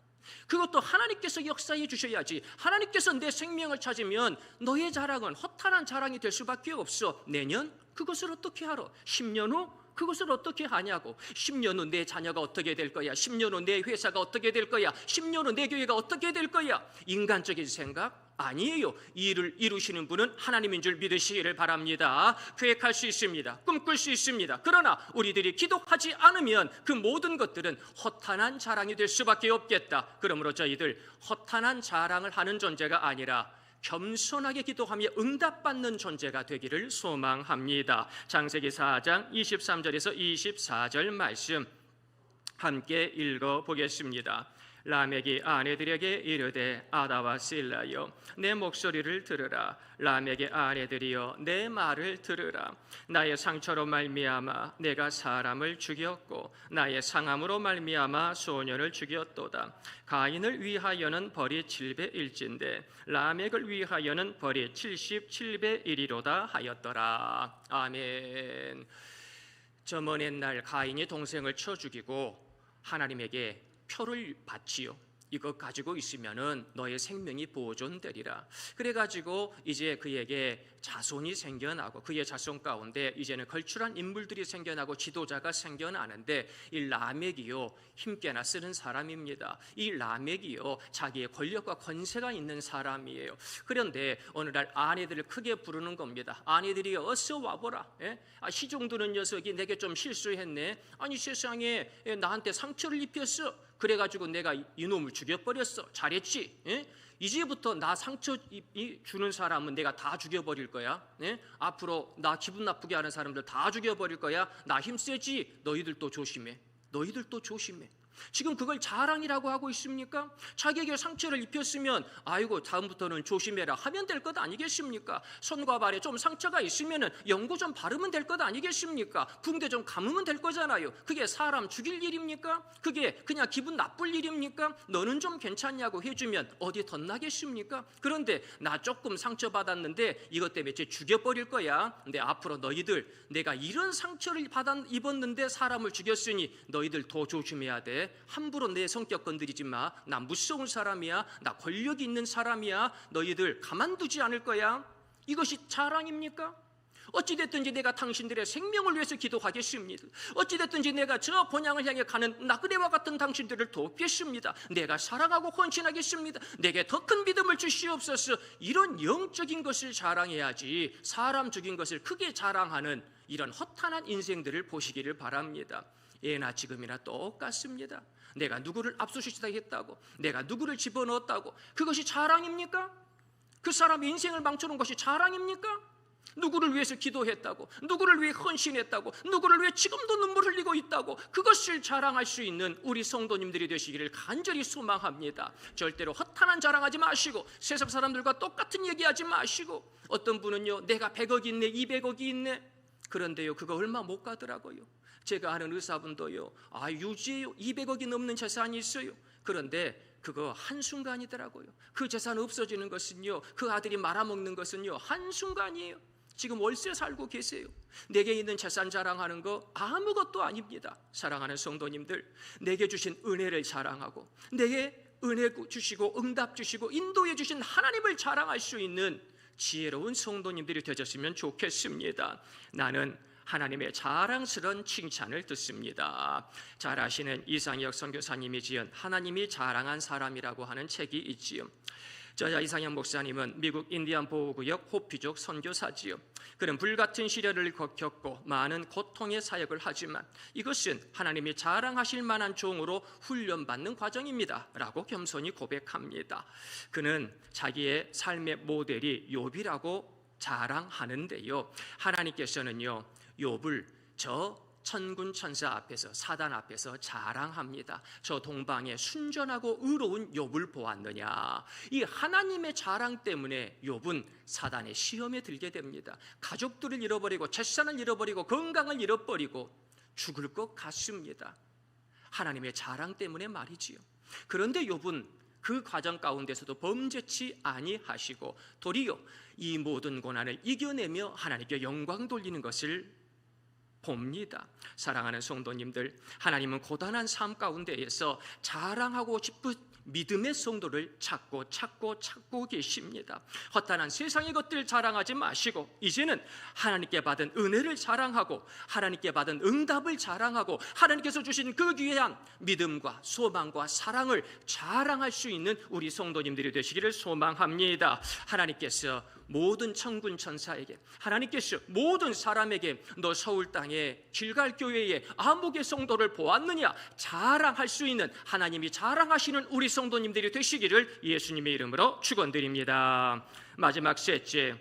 그것도 하나님께서 역사해 주셔야지. 하나님께서 내 생명을 찾으면 너의 자랑은 허탄한 자랑이 될 수밖에 없어. 내년? 그것을 어떻게 하러? 10년 후? 그것을 어떻게 하냐고. 10년 후 내 자녀가 어떻게 될 거야? 10년 후 내 회사가 어떻게 될 거야? 10년 후 내 교회가 어떻게 될 거야? 인간적인 생각? 아니에요. 이를 이루시는 분은 하나님인 줄 믿으시기를 바랍니다. 계획할 수 있습니다. 꿈꿀 수 있습니다. 그러나 우리들이 기도하지 않으면 그 모든 것들은 허탄한 자랑이 될 수밖에 없겠다. 그러므로 저희들 허탄한 자랑을 하는 존재가 아니라 겸손하게 기도하며 응답받는 존재가 되기를 소망합니다. 창세기 4장 23절에서 24절 말씀 함께 읽어보겠습니다. 라멕이 아내들에게 이르되 아다와 실라여 내 목소리를 들으라. 라멕의 아내들이여 내 말을 들으라. 나의 상처로 말미암아 내가 사람을 죽였고 나의 상함으로 말미암아 소년을 죽였도다. 가인을 위하여는 벌이 7배 1진데 라멕을 위하여는 벌이 77배 1이로다 하였더라. 아멘. 저 먼 옛날 가인이 동생을 쳐 죽이고 하나님에게 표를 받지요. 이거 가지고 있으면은 너의 생명이 보존되리라. 그래가지고 이제 그에게 자손이 생겨나고 그의 자손 가운데 이제는 걸출한 인물들이 생겨나고 지도자가 생겨나는데 이 라멕이요 힘께나 쓰는 사람입니다. 이 라멕이요 자기의 권력과 권세가 있는 사람이에요. 그런데 어느 날 아내들을 크게 부르는 겁니다. 아내들이 어서 와보라. 시중 드는 녀석이 내게 좀 실수했네. 아니 세상에 나한테 상처를 입혔어. 그래가지고 내가 이놈을 죽여버렸어. 잘했지? 이제부터 나 상처 주는 사람은 내가 다 죽여버릴 거야. 앞으로 나 기분 나쁘게 하는 사람들 다 죽여버릴 거야. 나 힘세지? 너희들도 조심해. 너희들도 조심해. 지금 그걸 자랑이라고 하고 있습니까? 자기에게 상처를 입혔으면 아이고 다음부터는 조심해라 하면 될 것 아니겠습니까? 손과 발에 좀 상처가 있으면 연고 좀 바르면 될 것 아니겠습니까? 붕대 좀 감으면 될 거잖아요. 그게 사람 죽일 일입니까? 그게 그냥 기분 나쁠 일입니까? 너는 좀 괜찮냐고 해주면 어디 덧나겠습니까? 그런데 나 조금 상처받았는데 이것 때문에 쟤 죽여버릴 거야. 근데 앞으로 너희들 내가 이런 상처를 입었는데 사람을 죽였으니 너희들 더 조심해야 돼. 함부로 내 성격 건드리지 마. 나 무서운 사람이야. 나 권력이 있는 사람이야. 너희들 가만두지 않을 거야. 이것이 자랑입니까? 어찌됐든지 내가 당신들의 생명을 위해서 기도하겠습니다. 어찌됐든지 내가 저 본향을 향해 가는 나그네와 같은 당신들을 돕겠습니다. 내가 사랑하고 헌신하겠습니다. 내게 더 큰 믿음을 주시옵소서. 이런 영적인 것을 자랑해야지 사람 죽인 것을 크게 자랑하는 이런 허탄한 인생들을 보시기를 바랍니다. 예나 지금이나 똑같습니다. 내가 누구를 압수수색했다고, 내가 누구를 집어넣었다고, 그것이 자랑입니까? 그 사람 인생을 망쳐놓은 것이 자랑입니까? 누구를 위해서 기도했다고, 누구를 위해 헌신했다고, 누구를 위해 지금도 눈물 흘리고 있다고, 그것을 자랑할 수 있는 우리 성도님들이 되시기를 간절히 소망합니다. 절대로 허탄한 자랑하지 마시고 세상 사람들과 똑같은 얘기하지 마시고, 어떤 분은요 내가 100억이 있네 200억이 있네, 그런데요 그거 얼마 못 가더라고요. 제가 아는 의사분도요 유지해요 200억이 넘는 재산이 있어요. 그런데 그거 한순간이더라고요. 그 재산 없어지는 것은요, 그 아들이 말아먹는 것은요 한순간이에요. 지금 월세 살고 계세요. 내게 있는 재산 자랑하는 거 아무것도 아닙니다. 사랑하는 성도님들, 내게 주신 은혜를 자랑하고 내게 은혜 주시고 응답 주시고 인도해 주신 하나님을 자랑할 수 있는 지혜로운 성도님들이 되셨으면 좋겠습니다. 나는 하나님의 자랑스러운 칭찬을 듣습니다. 잘 아시는 이상혁 선교사님이 지은 하나님이 자랑한 사람이라고 하는 책이 있지요. 저자 이상혁 목사님은 미국 인디안 보호구역 호피족 선교사지요. 그는 불같은 시련을 겪고 많은 고통의 사역을 하지만 이것은 하나님이 자랑하실 만한 종으로 훈련받는 과정입니다 라고 겸손히 고백합니다. 그는 자기의 삶의 모델이 욥이라고 자랑하는데요, 하나님께서는요 욥을 저 천군 천사 앞에서, 사단 앞에서 자랑합니다. 저 동방에 순전하고 의로운 욥을 보았느냐. 이 하나님의 자랑 때문에 욥은 사단의 시험에 들게 됩니다. 가족들을 잃어버리고 재산을 잃어버리고 건강을 잃어버리고 죽을 것 같습니다. 하나님의 자랑 때문에 말이지요. 그런데 욥은 그 과정 가운데서도 범죄치 아니하시고 도리어 이 모든 고난을 이겨내며 하나님께 영광 돌리는 것을 봅니다. 사랑하는 성도님들, 하나님은 고단한 삶 가운데에서 자랑하고 싶은 믿음의 성도를 찾고 계십니다. 허탄한 세상의 것들 자랑하지 마시고 이제는 하나님께 받은 은혜를 자랑하고 하나님께 받은 응답을 자랑하고 하나님께서 주신 그 귀한 믿음과 소망과 사랑을 자랑할 수 있는 우리 성도님들이 되시기를 소망합니다. 하나님께서 모든 천군 천사에게, 하나님께서 모든 사람에게 너 서울 땅에 땅에 길갈 교회의 아무개 성도를 보았느냐 자랑할 수 있는, 하나님이 자랑하시는 우리 성도님들이 되시기를 예수님의 이름으로 축원드립니다. 마지막 셋째,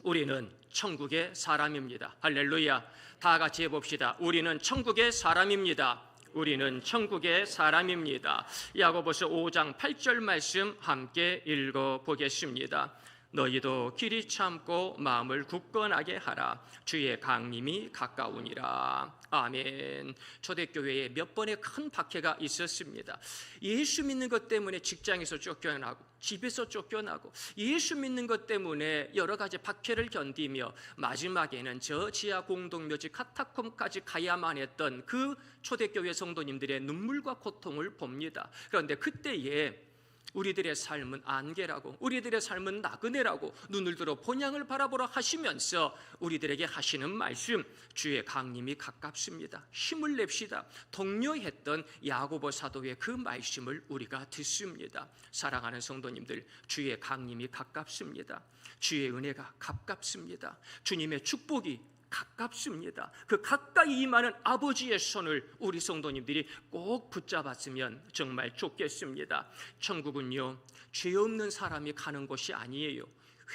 우리는 천국의 사람입니다. 할렐루야. 다 같이 해봅시다. 우리는 천국의 사람입니다. 우리는 천국의 사람입니다. 야고보서 5장 8절 말씀 함께 읽어보겠습니다. 너희도 길이 참고 마음을 굳건하게 하라. 주의 강림이 가까우니라. 아멘. 초대교회에 몇 번의 큰 박해가 있었습니다. 예수 믿는 것 때문에 직장에서 쫓겨나고 집에서 쫓겨나고 예수 믿는 것 때문에 여러 가지 박해를 견디며 마지막에는 저 지하 공동묘지 카타콤까지 가야만 했던 그 초대교회 성도님들의 눈물과 고통을 봅니다. 그런데 그때에 우리들의 삶은 안개라고, 우리들의 삶은 나그네라고 눈을 들어 본향을 바라보라 하시면서 우리들에게 하시는 말씀, 주의 강림이 가깝습니다. 힘을 냅시다. 독려했던 야고보 사도의 그 말씀을 우리가 듣습니다. 사랑하는 성도님들, 주의 강림이 가깝습니다. 주의 은혜가 가깝습니다. 주님의 축복이 가깝습니다. 그 가까이 임하는 아버지의 손을 우리 성도님들이 꼭 붙잡았으면 정말 좋겠습니다. 천국은요, 죄 없는 사람이 가는 곳이 아니에요.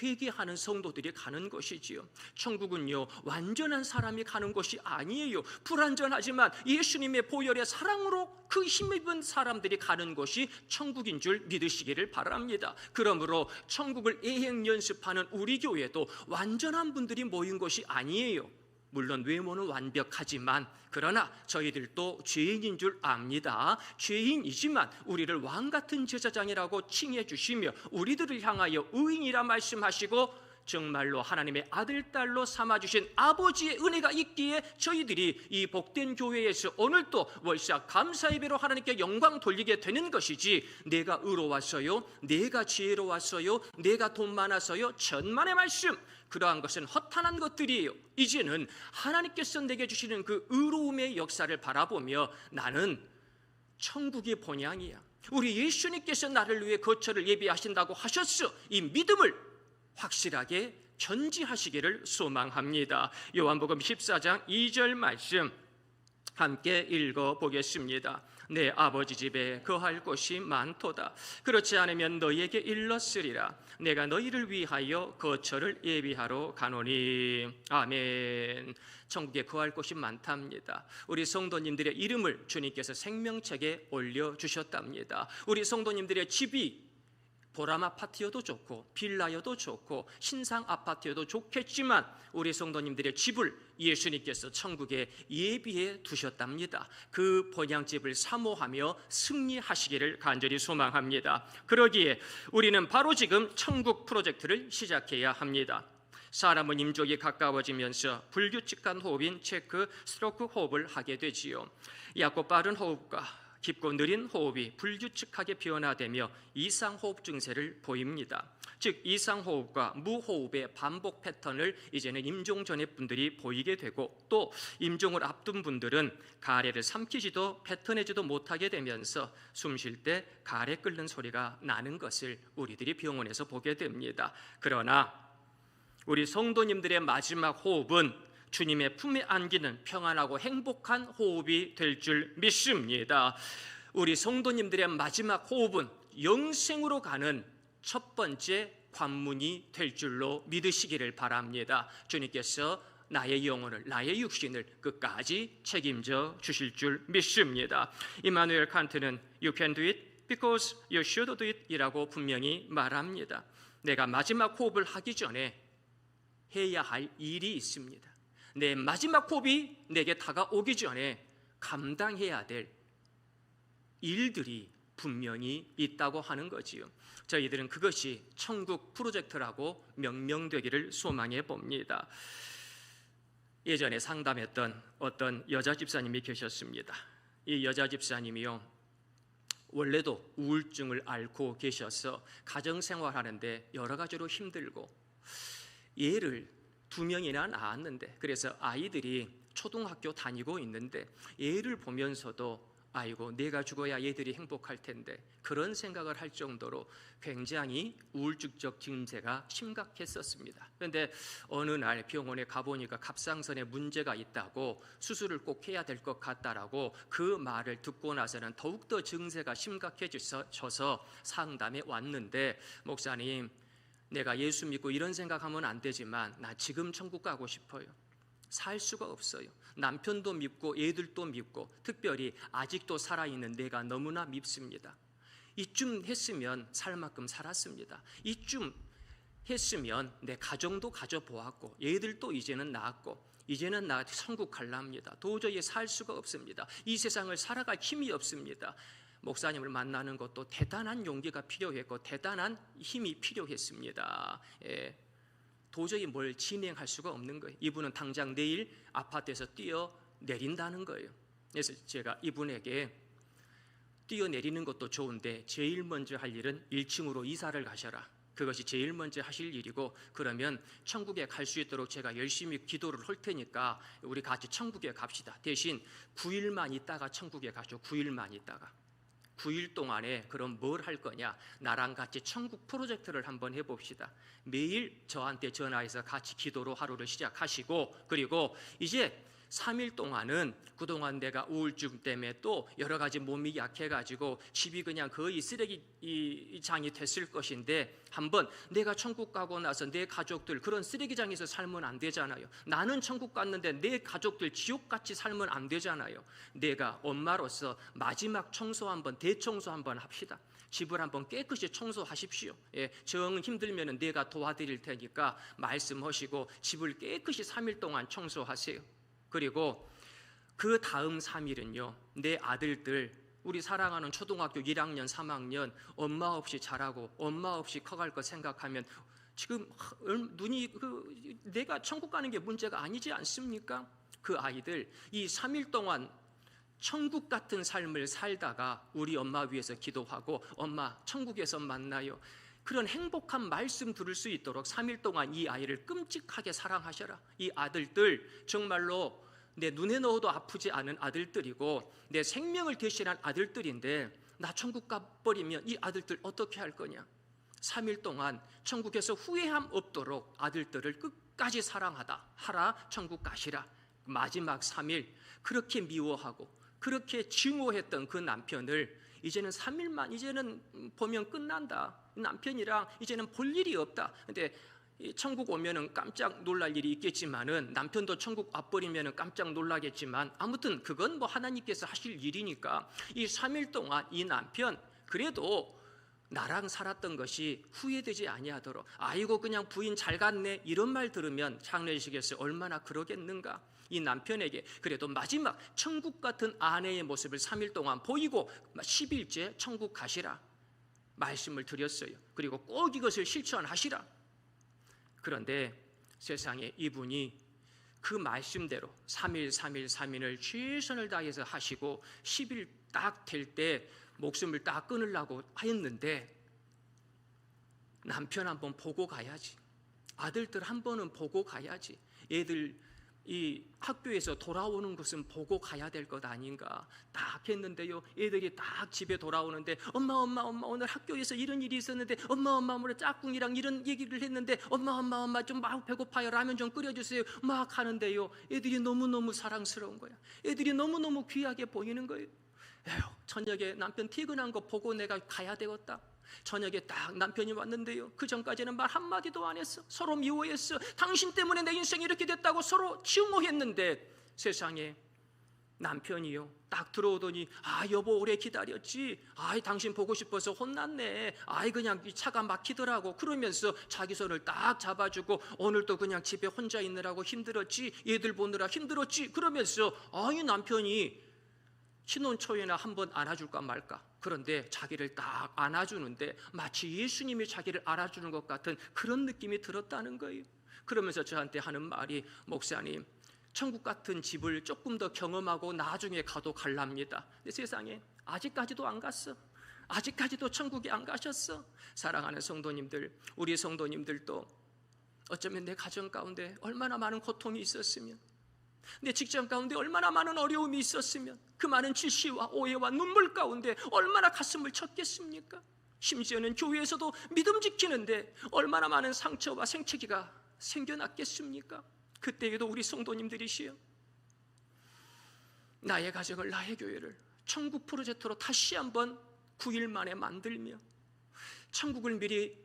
회개하는 성도들이 가는 것이지요. 천국은요, 완전한 사람이 가는 곳이 아니에요. 불완전하지만 예수님의 보혈의 사랑으로 그 힘입은 사람들이 가는 곳이 천국인 줄 믿으시기를 바랍니다. 그러므로 천국을 애행 연습하는 우리 교회도 완전한 분들이 모인 것이 아니에요. 물론 외모는 완벽하지만 그러나 저희들도 죄인인 줄 압니다. 죄인이지만 우리를 왕같은 제사장이라고 칭해 주시며 우리들을 향하여 의인이라 말씀하시고 정말로 하나님의 아들, 딸로 삼아주신 아버지의 은혜가 있기에 저희들이 이 복된 교회에서 오늘도 월삭 감사 예배로 하나님께 영광 돌리게 되는 것이지, 내가 의로웠어요, 내가 지혜로웠어요, 내가 돈 많아서요, 천만의 말씀, 그러한 것은 허탄한 것들이에요. 이제는 하나님께서 내게 주시는 그 의로움의 역사를 바라보며 나는 천국의 본향이야, 우리 예수님께서 나를 위해 거처를 예비하신다고 하셨어, 이 믿음을 확실하게 견지하시기를 소망합니다. 요한복음 14장 2절 말씀 함께 읽어보겠습니다. 내 아버지 집에 거할 곳이 많도다. 그렇지 않으면 너희에게 일렀으리라. 내가 너희를 위하여 거처를 예비하러 가노니. 아멘. 천국에 거할 곳이 많답니다. 우리 성도님들의 이름을 주님께서 생명책에 올려주셨답니다. 우리 성도님들의 집이 보람 아파트여도 좋고 빌라여도 좋고 신상 아파트여도 좋겠지만 우리 성도님들의 집을 예수님께서 천국에 예비해 두셨답니다. 그 본향집을 사모하며 승리하시기를 간절히 소망합니다. 그러기에 우리는 바로 지금 천국 프로젝트를 시작해야 합니다. 사람은 임종이 가까워지면서 불규칙한 호흡인 체크 스트로크 호흡을 하게 되지요. 얕고 빠른 호흡과 깊고 느린 호흡이 불규칙하게 변화되며 이상호흡 증세를 보입니다. 즉 이상호흡과 무호흡의 반복 패턴을 이제는 임종 전의 분들이 보이게 되고, 또 임종을 앞둔 분들은 가래를 삼키지도 뱉어내지도 못하게 되면서 숨 쉴 때 가래 끓는 소리가 나는 것을 우리들이 병원에서 보게 됩니다. 그러나 우리 성도님들의 마지막 호흡은 주님의 품에 안기는 평안하고 행복한 호흡이 될 줄 믿습니다. 우리 성도님들의 마지막 호흡은 영생으로 가는 첫 번째 관문이 될 줄로 믿으시기를 바랍니다. 주님께서 나의 영혼을, 나의 육신을 끝까지 책임져 주실 줄 믿습니다. 이마누엘 칸트는 You can do it because you should do it 이라고 분명히 말합니다. 내가 마지막 호흡을 하기 전에 해야 할 일이 있습니다. 내 마지막 호흡이 내게 다가오기 전에 감당해야 될 일들이 분명히 있다고 하는 거지요. 저희들은 그것이 천국 프로젝트라고 명명되기를 소망해 봅니다. 예전에 상담했던 어떤 여자 집사님이 계셨습니다. 이 여자 집사님이요, 원래도 우울증을 앓고 계셔서 가정생활하는데 여러 가지로 힘들고 얘를 2명이나 낳았는데, 그래서 아이들이 초등학교 다니고 있는데 얘를 보면서도 아이고 내가 죽어야 얘들이 행복할 텐데 그런 생각을 할 정도로 굉장히 우울증적 증세가 심각했었습니다. 그런데 어느 날 병원에 가보니까 갑상선에 문제가 있다고 수술을 꼭 해야 될 것 같다라고 그 말을 듣고 나서는 더욱더 증세가 심각해져서 상담에 왔는데, 목사님 내가 예수 믿고 이런 생각하면 안 되지만 나 지금 천국 가고 싶어요. 살 수가 없어요. 남편도 믿고 애들도 믿고 특별히 아직도 살아있는 내가 너무나 밉습니다. 이쯤 했으면 살 만큼 살았습니다. 이쯤 했으면 내 가정도 가져보았고 애들도 이제는 낳았고 이제는 나 천국 갈랍니다. 도저히 살 수가 없습니다. 이 세상을 살아갈 힘이 없습니다. 목사님을 만나는 것도 대단한 용기가 필요했고 대단한 힘이 필요했습니다. 도저히 뭘 진행할 수가 없는 거예요. 이분은 당장 내일 아파트에서 뛰어내린다는 거예요. 그래서 제가 이분에게 뛰어내리는 것도 좋은데 제일 먼저 할 일은 1층으로 이사를 가셔라. 그것이 제일 먼저 하실 일이고, 그러면 천국에 갈 수 있도록 제가 열심히 기도를 할 테니까 우리 같이 천국에 갑시다. 대신 9일만 있다가 천국에 가죠. 9일만 있다가. 9일 동안에 그럼 뭘 할 거냐? 나랑 같이 천국 프로젝트를 한번 해봅시다. 매일 저한테 전화해서 같이 기도로 하루를 시작하시고, 그리고 이제 3일 동안은 그동안 내가 우울증 때문에 또 여러 가지 몸이 약해가지고 집이 그냥 거의 쓰레기장이 됐을 것인데, 한번 내가 천국 가고 나서 내 가족들 그런 쓰레기장에서 살면 안 되잖아요. 나는 천국 갔는데 내 가족들 지옥같이 살면 안 되잖아요. 내가 엄마로서 마지막 청소 한번, 대청소 한번 합시다. 집을 한번 깨끗이 청소하십시오. 정 힘들면 내가 도와드릴 테니까 말씀하시고 집을 깨끗이 3일 동안 청소하세요. 그리고 그 다음 3일은요, 내 아들들, 우리 사랑하는 초등학교 1학년, 3학년 엄마 없이 자라고 엄마 없이 커갈 거 생각하면 지금 눈이 내가 천국 가는 게 문제가 아니지 않습니까? 그 아이들 이 3일 동안 천국 같은 삶을 살다가 우리 엄마 위해서 기도하고 엄마 천국에서 만나요. 그런 행복한 말씀 들을 수 있도록 3일 동안 이 아이를 끔찍하게 사랑하셔라. 이 아들들 정말로 내 눈에 넣어도 아프지 않은 아들들이고 내 생명을 대신한 아들들인데, 나 천국 가버리면 이 아들들 어떻게 할 거냐? 3일 동안 천국에서 후회함 없도록 아들들을 끝까지 사랑하다 하라. 천국 가시라. 마지막 3일 그렇게 미워하고 그렇게 증오했던 그 남편을 이제는 3일만 이제는 보면 끝난다. 남편이랑 이제는 볼 일이 없다. 근데 천국 오면은 깜짝 놀랄 일이 있겠지만은, 남편도 천국 와버리면은 깜짝 놀라겠지만, 아무튼 그건 뭐 하나님께서 하실 일이니까 이 3일 동안 이 남편 그래도 나랑 살았던 것이 후회되지 아니하도록, 아이고 그냥 부인 잘 갔네 이런 말 들으면 장례식에서 얼마나 그러겠는가. 이 남편에게 그래도 마지막 천국 같은 아내의 모습을 3일 동안 보이고 10일째 천국 가시라 말씀을 드렸어요. 그리고 꼭 이것을 실천하시라. 그런데 세상에 이분이 그 말씀대로 3일을 최선을 다해서 하시고 10일 딱 될 때 목숨을 딱 끊으려고 했는데, 남편 한번 보고 가야지, 아들들 한 번은 보고 가야지, 애들 이 학교에서 돌아오는 것은 보고 가야 될 것 아닌가 딱 했는데요, 애들이 딱 집에 돌아오는데 엄마 오늘 학교에서 이런 일이 있었는데 엄마 오늘 짝꿍이랑 이런 얘기를 했는데 엄마 좀 막 배고파요, 라면 좀 끓여주세요 막 하는데요, 애들이 너무너무 사랑스러운 거야. 애들이 너무너무 귀하게 보이는 거예요. 에휴, 저녁에 남편 퇴근한 거 보고 내가 가야 되겠다. 저녁에 딱 남편이 왔는데요, 그 전까지는 말 한마디도 안 했어. 서로 미워했어. 당신 때문에 내 인생이 이렇게 됐다고 서로 증오했는데, 세상에 남편이요 딱 들어오더니 여보 오래 기다렸지, 당신 보고 싶어서 혼났네, 그냥 이 차가 막히더라고, 그러면서 자기 손을 딱 잡아주고 오늘도 그냥 집에 혼자 있느라고 힘들었지, 얘들 보느라 힘들었지, 그러면서 이 남편이 신혼 초에나 한번 안아줄까 말까. 그런데 자기를 딱 안아주는데 마치 예수님이 자기를 알아주는 것 같은 그런 느낌이 들었다는 거예요. 그러면서 저한테 하는 말이, 목사님 천국 같은 집을 조금 더 경험하고 나중에 가도 갈랍니다. 근데 세상에 아직까지도 안 갔어. 아직까지도 천국에 안 가셨어. 사랑하는 성도님들, 우리 성도님들도 어쩌면 내 가정 가운데 얼마나 많은 고통이 있었으면, 내 직장 가운데 얼마나 많은 어려움이 있었으면 그 많은 질시와 오해와 눈물 가운데 얼마나 가슴을 쳤겠습니까? 심지어는 교회에서도 믿음 지키는데 얼마나 많은 상처와 생채기가 생겨났겠습니까? 그때에도 우리 성도님들이시여, 나의 가정을, 나의 교회를 천국 프로젝트로 다시 한번 9일 만에 만들며 천국을 미리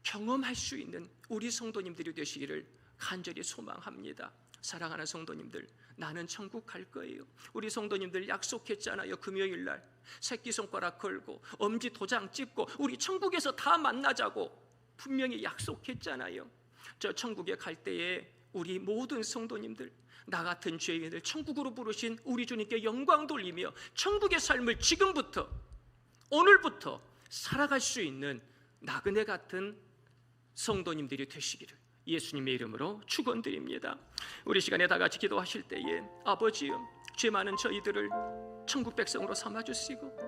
경험할 수 있는 우리 성도님들이 되시기를 간절히 소망합니다. 사랑하는 성도님들, 나는 천국 갈 거예요. 우리 성도님들 약속했잖아요. 금요일 날 새끼손가락 걸고 엄지 도장 찍고 우리 천국에서 다 만나자고 분명히 약속했잖아요. 저 천국에 갈 때에 우리 모든 성도님들, 나 같은 죄인을 천국으로 부르신 우리 주님께 영광 돌리며 천국의 삶을 지금부터, 오늘부터 살아갈 수 있는 나그네 같은 성도님들이 되시기를 예수님의 이름으로 축원드립니다. 우리 시간에 다 같이 기도하실 때에 아버지여, 죄 많은 저희들을 천국 백성으로 삼아주시고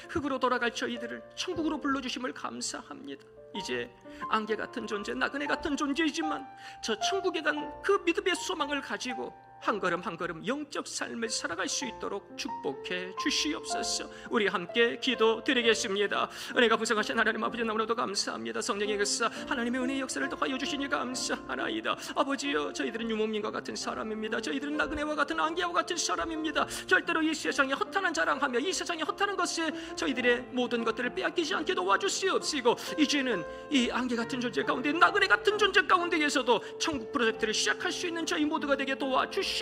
흙으로 돌아갈 저희들을 천국으로 불러주심을 감사합니다. 이제 안개 같은 존재, 나그네 같은 존재이지만 저 천국에 간 그 믿음의 소망을 가지고 한 걸음 한 걸음 영적 삶을 살아갈 수 있도록 축복해 주시옵소서. 우리 함께 기도드리겠습니다. 은혜가 풍성하신 하나님 아버지, 너무나도 감사합니다. 성령의 역사, 하나님의 은혜의 역사를 더하여 주시니 감사하나이다. 아버지여, 저희들은 유목민과 같은 사람입니다. 저희들은 나그네와 같은 안개와 같은 사람입니다. 절대로 이 세상에 허탄한 자랑하며 이 세상에 허탄한 것에 저희들의 모든 것들을 빼앗기지 않게 도와주시옵시고, 이제는 이 안개 같은 존재 가운데, 나그네 같은 존재 가운데에서도 천국 프로젝트를 시작할 수 있는 저희 모두가 되게 도와주시옵소서.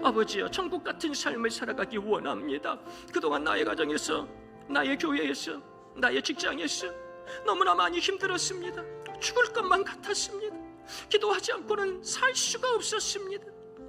아버지여, 천국 같은 삶을 살아가기 원합니다. 그동안 나의 가정에서, 나의 교회에서, 나의 직장에서 너무나 많이 힘들었습니다. 죽을 것만 같았습니다. 기도하지 않고는 살 수가 없었습니다.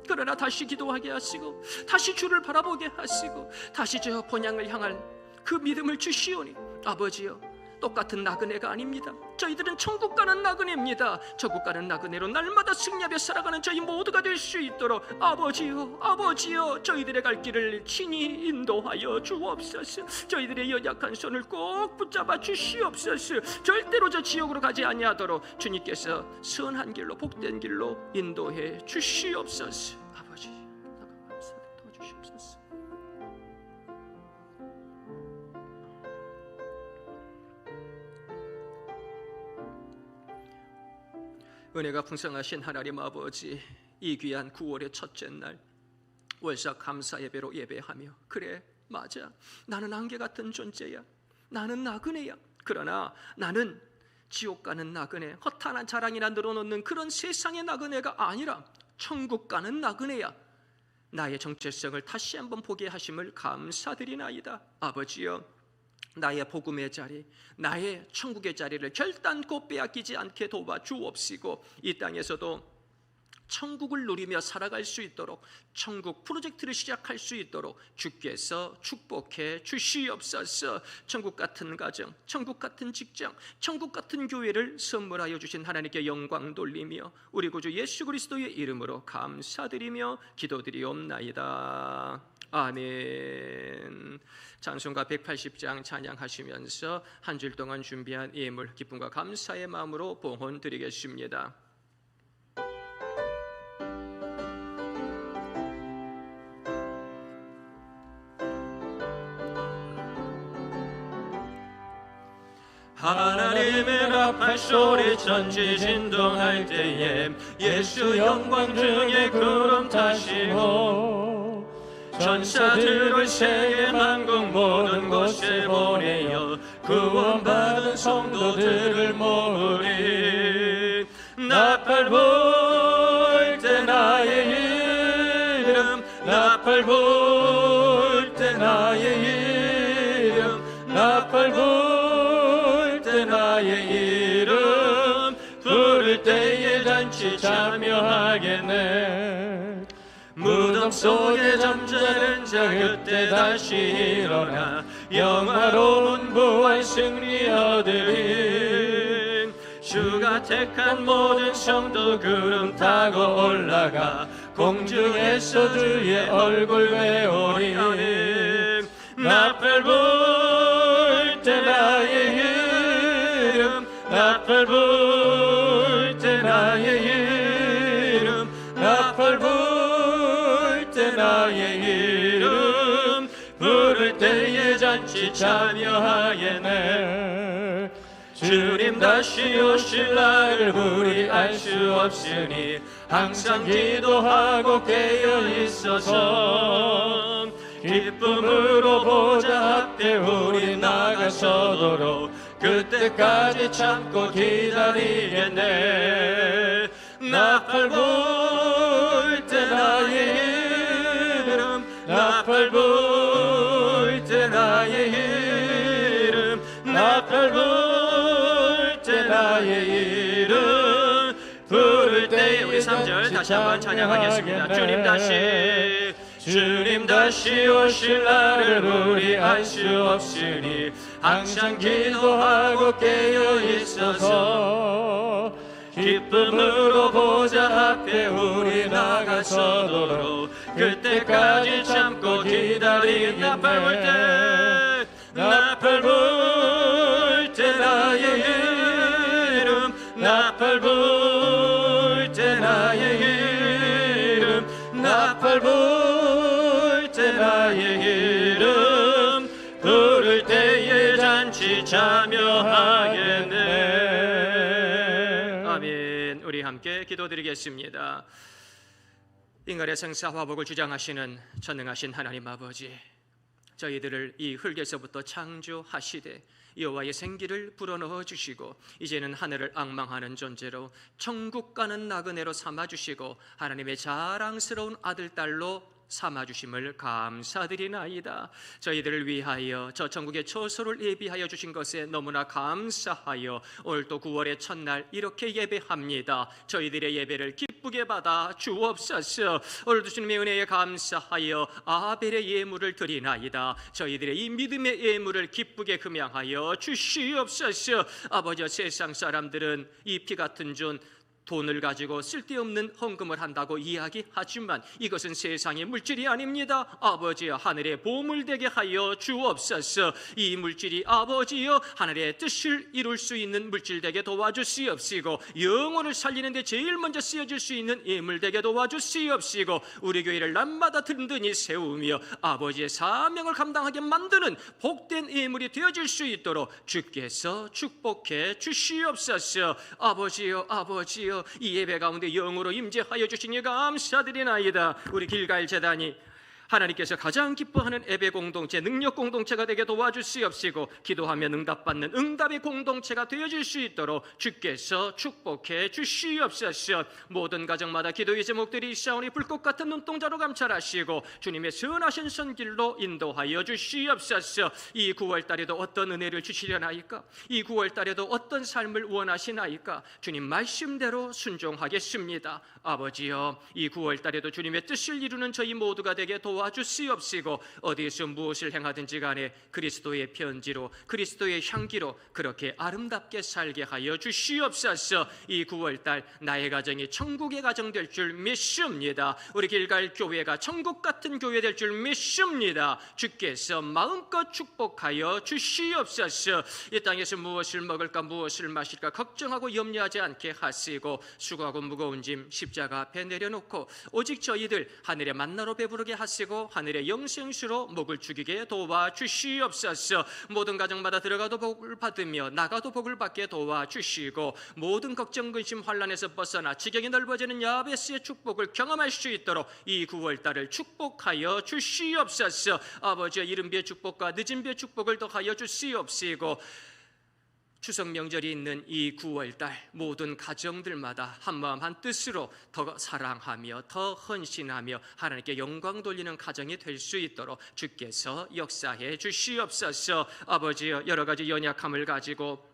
그러나 다시 기도하게 하시고 다시 주를 바라보게 하시고 다시 저 본향을 향할 그 믿음을 주시오니, 아버지여, 똑같은 나그네가 아닙니다. 저희들은 천국 가는 나그네입니다. 천국 가는 나그네로 날마다 승리하며 살아가는 저희 모두가 될 수 있도록 아버지여, 아버지여, 저희들의 갈 길을 친히 인도하여 주옵소서. 저희들의 연약한 손을 꼭 붙잡아 주시옵소서. 절대로 저 지옥으로 가지 아니하도록 주님께서 선한 길로, 복된 길로 인도해 주시옵소서. 아버지, 감사합니다. 도와주시옵소서. 은혜가 풍성하신 하나님 아버지, 이 귀한 9월의 첫째 날 월삭 감사 예배로 예배하며, 그래, 맞아, 나는 안개 같은 존재야, 나는 나그네야. 그러나 나는 지옥 가는 나그네, 허탄한 자랑이나 늘어놓는 그런 세상의 나그네가 아니라 천국 가는 나그네야. 나의 정체성을 다시 한번 보게 하심을 감사드리나이다. 아버지여, 나의 복음의 자리, 나의 천국의 자리를 결단코 빼앗기지 않게 도와주옵시고, 이 땅에서도 천국을 누리며 살아갈 수 있도록, 천국 프로젝트를 시작할 수 있도록 주께서 축복해 주시옵소서. 천국 같은 가정, 천국 같은 직장, 천국 같은 교회를 선물하여 주신 하나님께 영광 돌리며 우리 구주 예수 그리스도의 이름으로 감사드리며 기도드리옵나이다. 아멘. 찬송가 180장 찬양하시면서 한 줄 동안 준비한 예물 기쁨과 감사의 마음으로 봉헌 드리겠습니다. 하나님의 나팔 소리 천지 진동할 때에 예수 영광 중에 구름 타시고 전사들을 세계 만국 모든 곳에 보내어 구원받은 성도들을 모으리. 나팔 불 때 나의 이름, 나팔 불 때 나의 이름, 나팔 불 때 나의 이름 부를 때에 잔치 참여하겠네. 무덤 속에 잠자는 자 그때 다시 일어나 영화로운 부활 승리 얻으리. 주가 택한 모든 성도 구름 타고 올라가 공중에서 주의 얼굴 배우리. 나팔 불 때 나의 이름, 나팔 불 때 나의 이름, 나팔 불 잔치 참여하겠네. 주님 다시 오실 날을 우리 알 수 없으니 항상 기도하고 깨어 있어서 기쁨으로 보좌 앞에 우리 나가서도록 그때까지 참고 기다리겠네. 나팔 불 때 나의 이름, 나팔 불 때 나의 이름, 나팔 불 때 나의 이름 부를 때에 우리 3절 다시 한번 찬양하겠습니다. 주님 다시 오실 날을 우리 알 수 없으니 항상 기도하고 깨어 있어서 기쁨으로 보좌 앞에 우리 나가서도록 그때까지 참고 기다리는 나팔 불 때, 나팔 불 때 나의 이름, 나팔 불 때 나의 이름, 나팔 불 때 나의 이름 부를 때에 잔치 참여하겠네. 아멘. 우리 함께 기도드리겠습니다. 인간의 생사 화복을 주장하시는 전능하신 하나님 아버지, 저희들을 이 흙에서부터 창조하시되 여호와의 생기를 불어넣어 주시고 이제는 하늘을 앙망하는 존재로 천국 가는 나그네로 삼아주시고 하나님의 자랑스러운 아들 딸로 삼아주심을 감사드리나이다. 저희들을 위하여 저 천국의 처소를 예비하여 주신 것에 너무나 감사하여 오늘 또 9월의 첫날 이렇게 예배합니다. 저희들의 예배를 기쁘게 받아 주옵소서. 오늘도 주님의 은혜에 감사하여 아벨의 예물을 드리나이다. 저희들의 이 믿음의 예물을 기쁘게 금양하여 주시옵소서. 아버지, 세상 사람들은 이 피 같은 존 돈을 가지고 쓸데없는 헌금을 한다고 이야기하지만 이것은 세상의 물질이 아닙니다. 아버지여, 하늘의 보물 되게 하여 주옵소서. 이 물질이 아버지여 하늘의 뜻을 이룰 수 있는 물질 되게 도와주시옵시고 영혼을 살리는 데 제일 먼저 쓰여질 수 있는 예물 되게 도와주시옵시고 우리 교회를 날마다 든든히 세우며 아버지의 사명을 감당하게 만드는 복된 예물이 되어질 수 있도록 주께서 축복해 주시옵소서. 아버지여, 아버지여, 이 예배 가운데 영으로 임재하여 주시니 감사드리나이다. 우리 길갈 재단이 하나님께서 가장 기뻐하는 예배 공동체, 능력 공동체가 되게 도와주시옵시고 기도하면 응답받는 응답의 공동체가 되어질 수 있도록 주께서 축복해 주시옵소서. 모든 가정마다 기도의 제목들이 있사오니 불꽃 같은 눈동자로 감찰하시고 주님의 선하신 손길로 인도하여 주시옵소서. 이 9월달에도 어떤 은혜를 주시려나이까? 이 9월달에도 어떤 삶을 원하시나이까? 주님 말씀대로 순종하겠습니다. 아버지여, 이 9월달에도 주님의 뜻을 이루는 저희 모두가 되게 도와주시옵시고 어디에서 무엇을 행하든지 간에 그리스도의 편지로 그리스도의 향기로 그렇게 아름답게 살게 하여 주시옵소서. 이 9월달 나의 가정이 천국의 가정 될 줄 믿습니다. 우리 길갈 교회가 천국 같은 교회 될 줄 믿습니다. 주께서 마음껏 축복하여 주시옵소서. 이 땅에서 무엇을 먹을까 무엇을 마실까 걱정하고 염려하지 않게 하시고 수고하고 무거운 짐 십자가 앞에 내려놓고 오직 저희들 하늘의 만나로 배부르게 하시고 하늘의 영생수로 목을 죽이게 도와주시옵소서. 모든 가정마다 들어가도 복을 받으며 나가도 복을 받게 도와주시고 모든 걱정 근심 환난에서 벗어나 지경이 넓어지는 야베스의 축복을 경험할 수 있도록 이 9월달을 축복하여 주시옵소서. 아버지의 이른비의 축복과 늦은비의 축복을 더하여 주시옵시고 추석 명절이 있는 이 9월달 모든 가정들마다 한마음 한뜻으로 더 사랑하며 더 헌신하며 하나님께 영광 돌리는 가정이 될 수 있도록 주께서 역사해 주시옵소서. 아버지여, 여러 가지 연약함을 가지고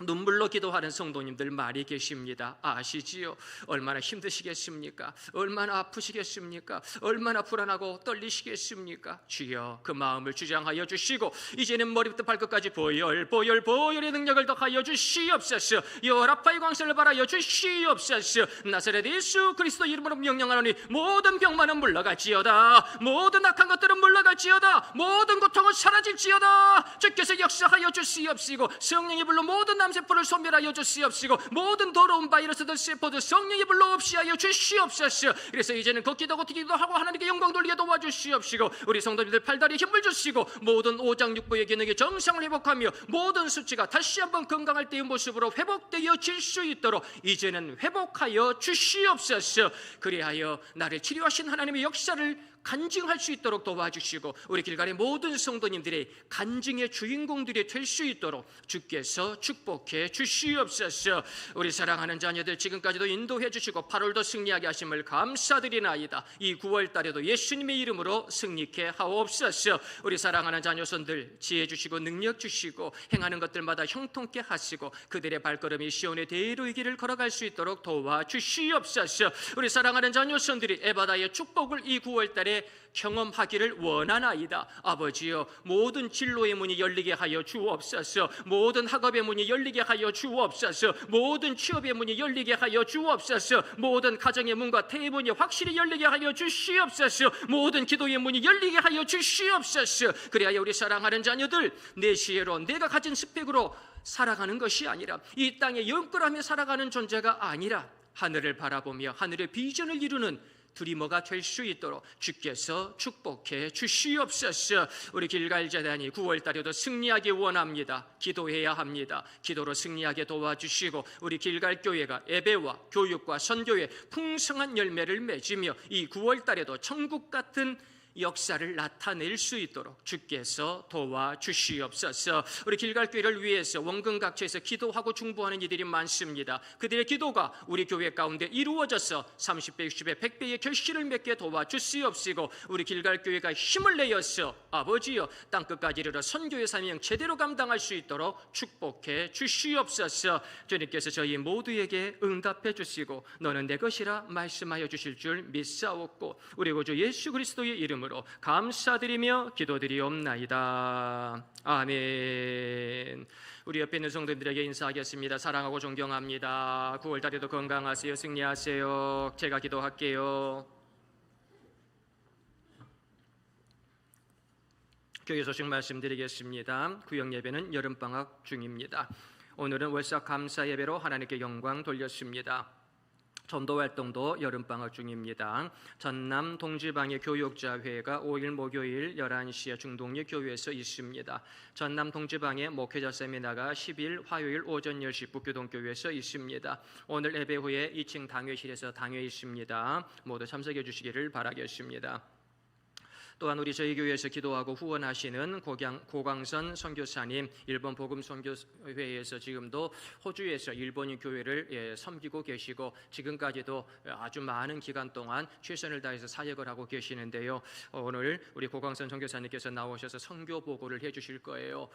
눈물로 기도하는 성도님들 많이 계십니다. 아시지요? 얼마나 힘드시겠습니까? 얼마나 아프시겠습니까? 얼마나 불안하고 떨리시겠습니까? 주여, 그 마음을 주장하여 주시고 이제는 머리부터 발끝까지 보혈의 능력을 더하여 주시옵소서. 여호와의 광선을 발하여 주시옵소서. 나사렛 예수 그리스도 이름으로 명령하노니 모든 병만은 물러갈지어다. 모든 악한 것들은 물러갈지어다. 모든 고통은 사라질지어다. 주께서 역사하여 주시옵시고 성령의 불로 모든 감염세포를 소멸하여 주시옵시고 모든 더러운 바이러스들 세포들 성령의 불로 없이하여 주시옵소서. 그래서 이제는 걷기도 걷기도 하고 하나님께 영광 돌리게 도와주시옵시고 우리 성도님들 팔다리에 힘을 주시고 모든 오장육부의 기능이 정상을 회복하며 모든 수치가 다시 한번 건강할 때의 모습으로 회복되어질 수 있도록 이제는 회복하여 주시옵소서. 그리하여 나를 치료하신 하나님의 역사를 간증할 수 있도록 도와주시고 우리 길가의 모든 성도님들의 간증의 주인공들이 될 수 있도록 주께서 축복해 주시옵소서. 우리 사랑하는 자녀들 지금까지도 인도해 주시고 8월도 승리하게 하심을 감사드리나이다. 이 9월 달에도 예수님의 이름으로 승리케 하옵소서. 우리 사랑하는 자녀손들 지혜 주시고 능력 주시고 행하는 것들마다 형통케 하시고 그들의 발걸음이 시온의 대로의 길을 걸어갈 수 있도록 도와주시옵소서. 우리 사랑하는 자녀손들이 에바다의 축복을 이 9월 달에 경험하기를 원하나이다. 아버지여 모든 진로의 문이 열리게 하여 주옵소서. 모든 학업의 문이 열리게 하여 주옵소서. 모든 취업의 문이 열리게 하여 주옵소서. 모든 가정의 문과 태의 문이 확실히 열리게 하여 주시옵소서. 모든 기도의 문이 열리게 하여 주시옵소서. 그래야 우리 사랑하는 자녀들 내 지혜로 내가 가진 스펙으로 살아가는 것이 아니라 이 땅에 영끌하며 살아가는 존재가 아니라 하늘을 바라보며 하늘의 비전을 이루는 드리머가 될 수 있도록 주께서 축복해 주시옵소서. 우리 길갈 재단이 9월 달에도 승리하기 원합니다. 기도해야 합니다. 기도로 승리하게 도와주시고 우리 길갈 교회가 예배와 교육과 선교의 풍성한 열매를 맺으며 이 9월 달에도 천국 같은 역사를 나타낼 수 있도록 주께서 도와주시옵소서. 우리 길갈교회를 위해서 원근 각처에서 기도하고 중보하는 이들이 많습니다. 그들의 기도가 우리 교회 가운데 이루어져서 30배, 60배, 100배의 결실을 맺게 도와주시옵시고 우리 길갈교회가 힘을 내어서 아버지여 땅끝까지 이르러 선교의 사명 제대로 감당할 수 있도록 축복해 주시옵소서. 주님께서 저희 모두에게 응답해 주시고 너는 내 것이라 말씀하여 주실 줄 믿사옵고 우리 구주 예수 그리스도의 이름으로 감사드리며 기도드리옵나이다. 아멘. 우리 옆에 있는 성도들에게 인사하겠습니다. 사랑하고 존경합니다. 9월달에도 건강하세요. 승리하세요. 제가 기도할게요. 교회 소식 말씀드리겠습니다. 구역 예배는 여름방학 중입니다. 오늘은 월삭 감사 예배로 하나님께 영광 돌렸습니다. 전도 활동도 여름방학 중입니다. 전남 동지방의 교육자회가 5일 목요일 11시에 중동리 교회에서 있습니다. 전남 동지방의 목회자 세미나가 10일 화요일 오전 10시 북교동교회에서 있습니다. 오늘 예배 후에 2층 당회실에서 당회 있습니다. 모두 참석해 주시기를 바라겠습니다. 또한 우리 저희 교회에서 기도하고 후원하시는 고광선 선교사님 일본 복음 선교회에서 지금도 호주에서 일본인 교회를 섬기고 계시고 지금까지도 아주 많은 기간 동안 최선을 다해서 사역을 하고 계시는데요. 오늘 우리 고광선 선교사님께서 나오셔서 선교 보고를 해주실 거예요.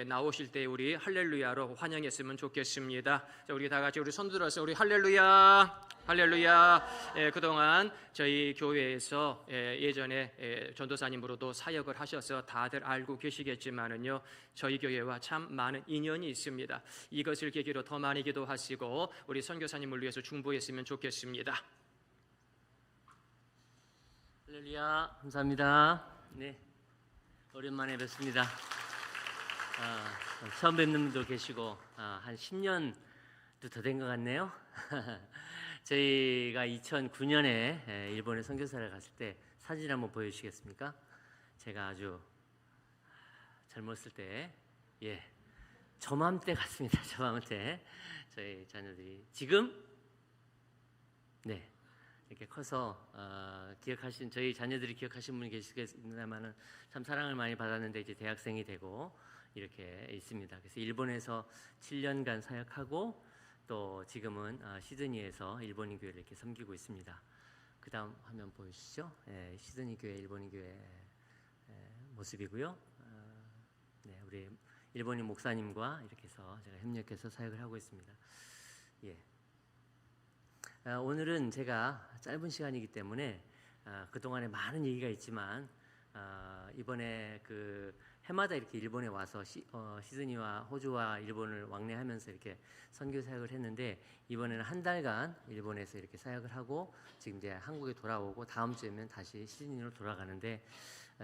나오실 때 우리 할렐루야로 환영했으면 좋겠습니다. 자, 우리 다 같이 우리 손 들어서 우리 할렐루야. 할렐루야. 그동안 저희 교회에서 예전에 전도사님으로도 사역을 하셔서 다들 알고 계시겠지만은요, 저희 교회와 참 많은 인연이 있습니다. 이것을 계기로 더 많이 기도하시고 우리 선교사님을 위해서 중보했으면 좋겠습니다. 할렐루야. 감사합니다. 네, 오랜만에 뵙습니다. 처음 뵙는 분도 계시고 한 10년도 더 된 것 같네요. 저희가 2009년에 일본에 선교사를 갔을 때 사진 한번 보여주시겠습니까? 제가 아주 젊었을 때, 저맘때 같습니다. 저맘때 저희 자녀들이 지금 이렇게 커서 기억하신 저희 자녀들이 기억하신 분이 계시겠습니다만은 참 사랑을 많이 받았는데 이제 대학생이 되고 이렇게 있습니다. 그래서 일본에서 7년간 사역하고 또 지금은 시드니에서 일본인 교회를 이렇게 섬기고 있습니다. 그 다음 화면 보이시죠? 시드니 교회, 일본인 교회 모습이고요. 우리 일본인 목사님과 이렇게 해서 제가 협력해서 사역을 하고 있습니다. 오늘은 제가 짧은 시간이기 때문에 그동안에 많은 얘기가 있지만 이번에 그 해마다 이렇게 일본에 와서 시드니와 호주와 일본을 왕래하면서 이렇게 선교 사역을 했는데 이번에는 한 달간 일본에서 이렇게 사역을 하고 지금 이제 한국에 돌아오고 다음 주에면 다시 시드니로 돌아가는데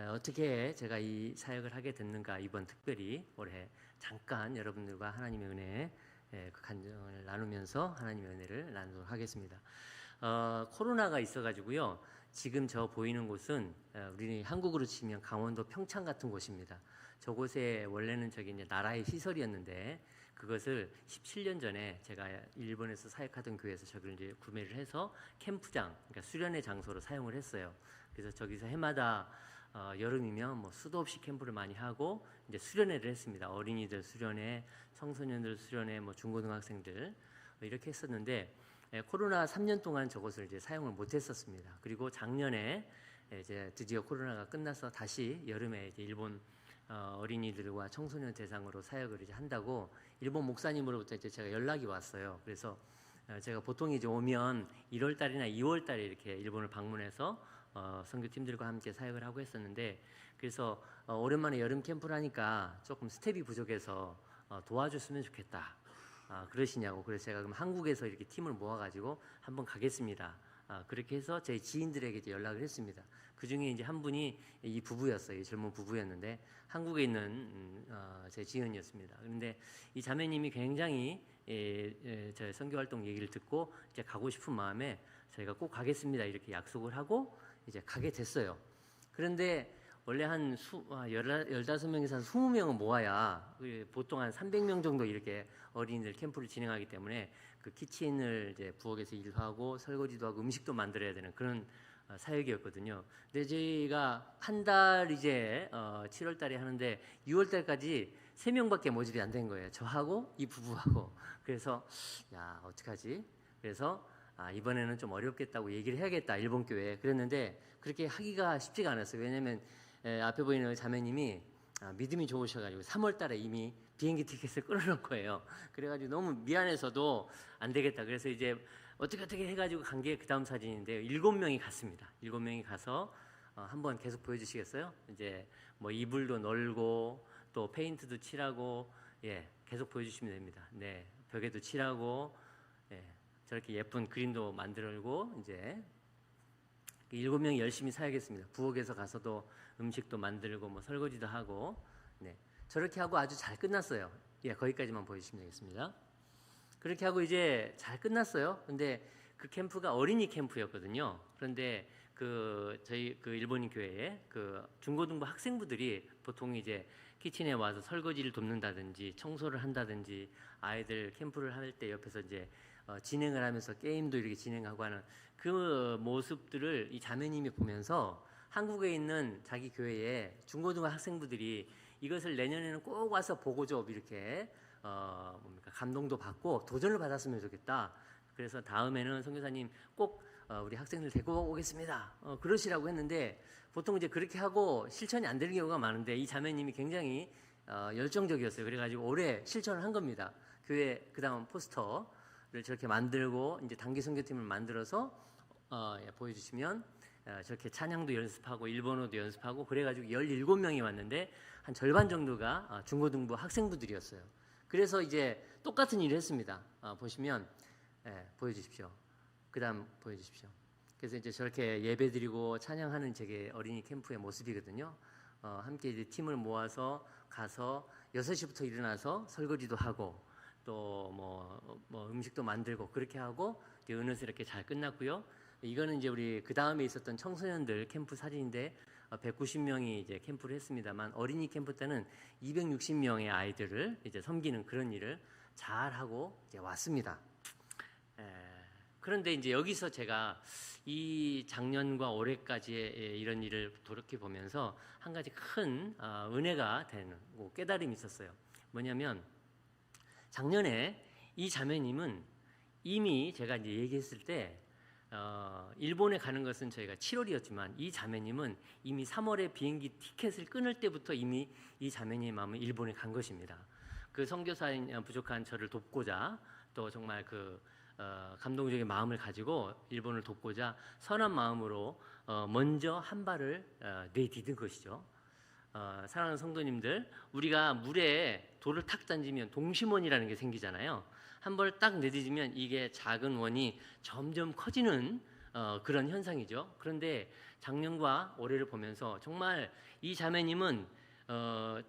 어떻게 제가 이 사역을 하게 됐는가 이번 특별히 올해 잠깐 여러분들과 하나님의 은혜 그 간증을 나누면서 하나님의 은혜를 나누도록 하겠습니다. 코로나가 있어가지고요. 지금 저 보이는 곳은 우리 한국으로 치면 강원도 평창 같은 곳입니다. 저곳에 원래는 저기 이제 나라의 시설이었는데 그것을 17년 전에 제가 일본에서 사역하던 교회에서 저기를 이제 구매를 해서 캠프장, 그러니까 수련의 장소로 사용을 했어요. 그래서 저기서 해마다 여름이면 뭐 수도 없이 캠프를 많이 하고 이제 수련회를 했습니다. 어린이들 수련회, 청소년들 수련회, 뭐 중고등학생들 이렇게 했었는데 코로나 3년 동안 저것을 이제 사용을 못했었습니다. 그리고 작년에 이제 드디어 코로나가 끝나서 다시 여름에 이제 일본 어린이들과 청소년 대상으로 사역을 이제 한다고 일본 목사님으로부터 이제 제가 연락이 왔어요. 그래서 제가 보통 이제 오면 1월 달이나 2월 달에 이렇게 일본을 방문해서 선교팀들과 함께 사역을 하고 했었는데 그래서 오랜만에 여름 캠프를 하니까 조금 스텝이 부족해서 도와줬으면 좋겠다. 그러시냐고. 그래서 제가 그럼 한국에서 이렇게 팀을 모아가지고 한번 가겠습니다. 그렇게 해서 제 지인들에게 이제 연락을 했습니다. 그 중에 이제 한 분이 이 부부였어요. 이 젊은 부부였는데 한국에 있는 제 지인이었습니다. 그런데 이 자매님이 굉장히 제 선교 활동 얘기를 듣고 이제 가고 싶은 마음에 저희가 꼭 가겠습니다. 이렇게 약속을 하고 이제 가게 됐어요. 그런데 원래 한 15명에서 한 20명은 모아야 보통 한 300명 정도 이렇게 어린이들 캠프를 진행하기 때문에 그 키친을 이제 부엌에서 일도 하고 설거지도 하고 음식도 만들어야 되는 그런 사역이었거든요. 근데 저희가 한 달 이제 7월 달에 하는데 6월 달까지 3명밖에 모집이 안 된 거예요. 저하고 이 부부하고. 그래서 야, 어떡하지? 그래서 이번에는 좀 어렵겠다고 얘기를 해야겠다. 일본 교회에. 그랬는데 그렇게 하기가 쉽지가 않았어요. 왜냐면 앞에 보이는 자매님이 믿음이 좋으셔가지고 3월 달에 이미 비행기 티켓을 끊어놓은 거예요. 그래가지고 너무 미안해서도 안 되겠다. 그래서 이제 어떻게 해가지고 간 게 그 다음 사진인데요. 7명이 갔습니다. 7명이 가서 한번 계속 보여주시겠어요? 이제 뭐 이불도 널고 또 페인트도 칠하고 계속 보여주시면 됩니다. 네, 벽에도 칠하고 저렇게 예쁜 그림도 만들고 이제 7명이 열심히 사역했습니다. 부엌에서 가서도 음식도 만들고 뭐 설거지도 하고 저렇게 하고 아주 잘 끝났어요. 거기까지만 보여주시면 되겠습니다. 그렇게 하고 이제 잘 끝났어요. 근데 그 캠프가 어린이 캠프였거든요. 그런데 저희 일본인 교회에 중고등부 학생부들이 보통 이제 키친에 와서 설거지를 돕는다든지 청소를 한다든지 아이들 캠프를 할 때 옆에서 이제 진행을 하면서 게임도 이렇게 진행하고 하는 그 모습들을 이 자매님이 보면서 한국에 있는 자기 교회에 중고등부 학생부들이 이것을 내년에는 꼭 와서 보고 좀 이렇게 감동도 받고 도전을 받았으면 좋겠다. 그래서 다음에는 선교사님 꼭 우리 학생들 데리고 오겠습니다. 그러시라고 했는데 보통 이제 그렇게 하고 실천이 안 되는 경우가 많은데 이 자매님이 굉장히 열정적이었어요. 그래가지고 올해 실천을 한 겁니다. 교회 그다음 포스터를 저렇게 만들고 이제 단기 선교팀을 만들어서 보여주시면 저렇게 찬양도 연습하고 일본어도 연습하고 그래가지고 17명이 왔는데 한 절반 정도가 중고등부 학생부들이었어요. 그래서 이제 똑같은 일을 했습니다. 보시면 보여주십시오. 그다음 보여주십시오. 그래서 이제 저렇게 예배드리고 찬양하는 제게 어린이 캠프의 모습이거든요. 함께 이제 팀을 모아서 가서 6시부터 일어나서 설거지도 하고 또 뭐 음식도 만들고 그렇게 하고 이제 은은스럽게 잘 끝났고요. 이거는 이제 우리 그 다음에 있었던 청소년들 캠프 사진인데 190명이 이제 캠프를 했습니다만 어린이 캠프 때는 260명의 아이들을 이제 섬기는 그런 일을 잘 하고 이제 왔습니다. 그런데 이제 여기서 제가 이 작년과 올해까지의 이런 일을 돌이켜 보면서 한 가지 큰 은혜가 되는 깨달음이 있었어요. 뭐냐면 작년에 이 자매님은 이미 제가 이제 얘기했을 때 일본에 가는 것은 저희가 7월이었지만 이 자매님은 이미 3월에 비행기 티켓을 끊을 때부터 이미 이 자매님의 마음은 일본에 간 것입니다. 그 선교사인 부족한 저를 돕고자 또 정말 감동적인 마음을 가지고 일본을 돕고자 선한 마음으로 먼저 한 발을 내디딘 것이죠. 사랑하는 성도님들, 우리가 물에 돌을 탁 던지면 동심원이라는 게 생기잖아요. 한 번 딱 내디디면 이게 작은 원이 점점 커지는 그런 현상이죠. 그런데 작년과 올해를 보면서 정말 이 자매님은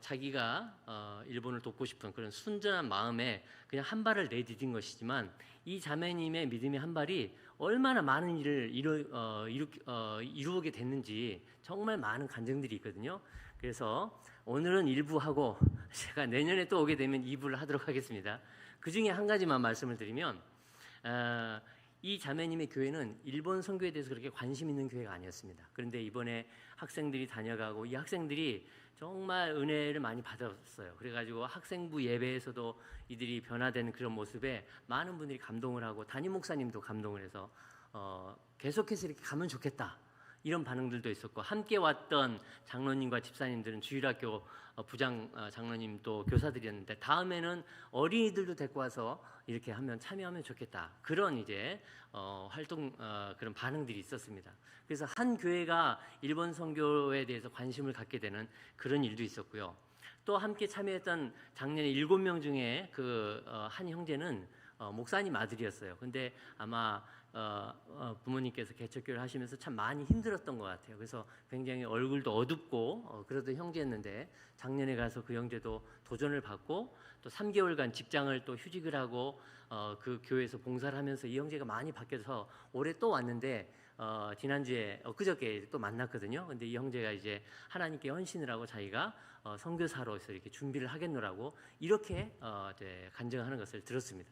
자기가 일본을 돕고 싶은 그런 순전한 마음에 그냥 한 발을 내디딘 것이지만 이 자매님의 믿음의 한 발이 얼마나 많은 일을 이루게 됐는지 정말 많은 간증들이 있거든요. 그래서 오늘은 1부 하고 제가 내년에 또 오게 되면 2부를 하도록 하겠습니다. 그 중에 한 가지만 말씀을 드리면 이 자매님의 교회는 일본 선교에 대해서 그렇게 관심 있는 교회가 아니었습니다. 그런데 이번에 학생들이 다녀가고 이 학생들이 정말 은혜를 많이 받았어요. 그래가지고 학생부 예배에서도 이들이 변화된 그런 모습에 많은 분들이 감동을 하고 담임 목사님도 감동을 해서 계속해서 이렇게 가면 좋겠다 이런 반응들도 있었고, 함께 왔던 장로님과 집사님들은 주일학교 부장 장로님 또 교사들이었는데 다음에는 어린이들도 데리고 와서 이렇게 하면 참여하면 좋겠다 그런 이제 활동 그런 반응들이 있었습니다. 그래서 한 교회가 일본 선교에 대해서 관심을 갖게 되는 그런 일도 있었고요. 또 함께 참여했던 작년에 7명 중에 그 한 형제는 목사님 아들이었어요. 근데 아마 부모님께서 개척교회를 하시면서 참 많이 힘들었던 것 같아요. 그래서 굉장히 얼굴도 어둡고 그러던 형제였는데 작년에 가서 그 형제도 도전을 받고 또 3개월간 직장을 또 휴직을 하고 그 교회에서 봉사를 하면서 이 형제가 많이 바뀌어서 올해 또 왔는데 지난주에 엊그저께 또 만났거든요. 근데 이 형제가 이제 하나님께 헌신을 하고 자기가 선교사로서 이렇게 준비를 하겠노라고 이렇게 이제 간증하는 것을 들었습니다.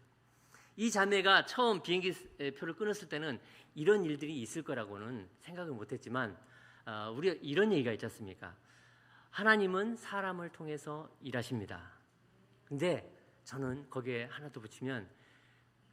이 자매가 처음 비행기 표를 끊었을 때는 이런 일들이 있을 거라고는 생각을 못했지만 우리가 이런 얘기가 있지 않습니까? 하나님은 사람을 통해서 일하십니다. 근데 저는 거기에 하나 더 붙이면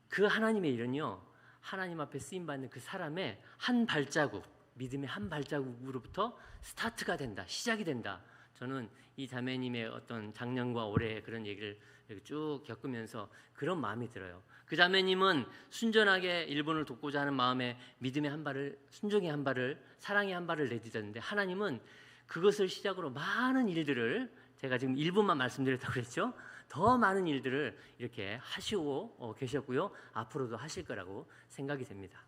그 하나님의 일은요, 하나님 앞에 쓰임받는 그 사람의 한 발자국, 믿음의 한 발자국으로부터 스타트가 된다, 시작이 된다. 저는 이 자매님의 어떤 작년과 올해의 그런 얘기를 이렇게 쭉 겪으면서 그런 마음이 들어요. 그 자매님은 순전하게 일본을 돕고자 하는 마음에 믿음의 한 발을, 순종의 한 발을, 사랑의 한 발을 내딛었는데 하나님은 그것을 시작으로 많은 일들을, 제가 지금 1분만 말씀드렸다고 그랬죠? 더 많은 일들을 이렇게 하시고 계셨고요. 앞으로도 하실 거라고 생각이 됩니다.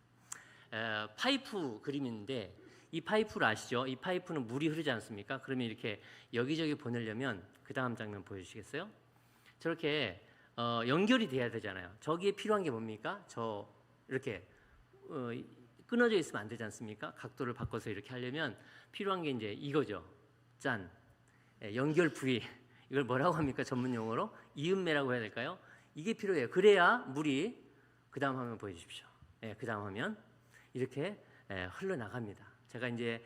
파이프 그림인데 이 파이프를 아시죠? 이 파이프는 물이 흐르지 않습니까? 그러면 이렇게 여기저기 보내려면 그 다음 장면 보여주시겠어요? 저렇게 연결이 돼야 되잖아요. 저기에 필요한 게 뭡니까? 저 이렇게 끊어져 있으면 안 되지 않습니까? 각도를 바꿔서 이렇게 하려면 필요한 게 이제 이거죠. 짠, 연결 부위. 이걸 뭐라고 합니까? 전문 용어로 이음매라고 해야 될까요? 이게 필요해요. 그래야 물이, 그 다음 화면 보여주십시오. 그 다음 화면 이렇게 흘러나갑니다. 제가 이제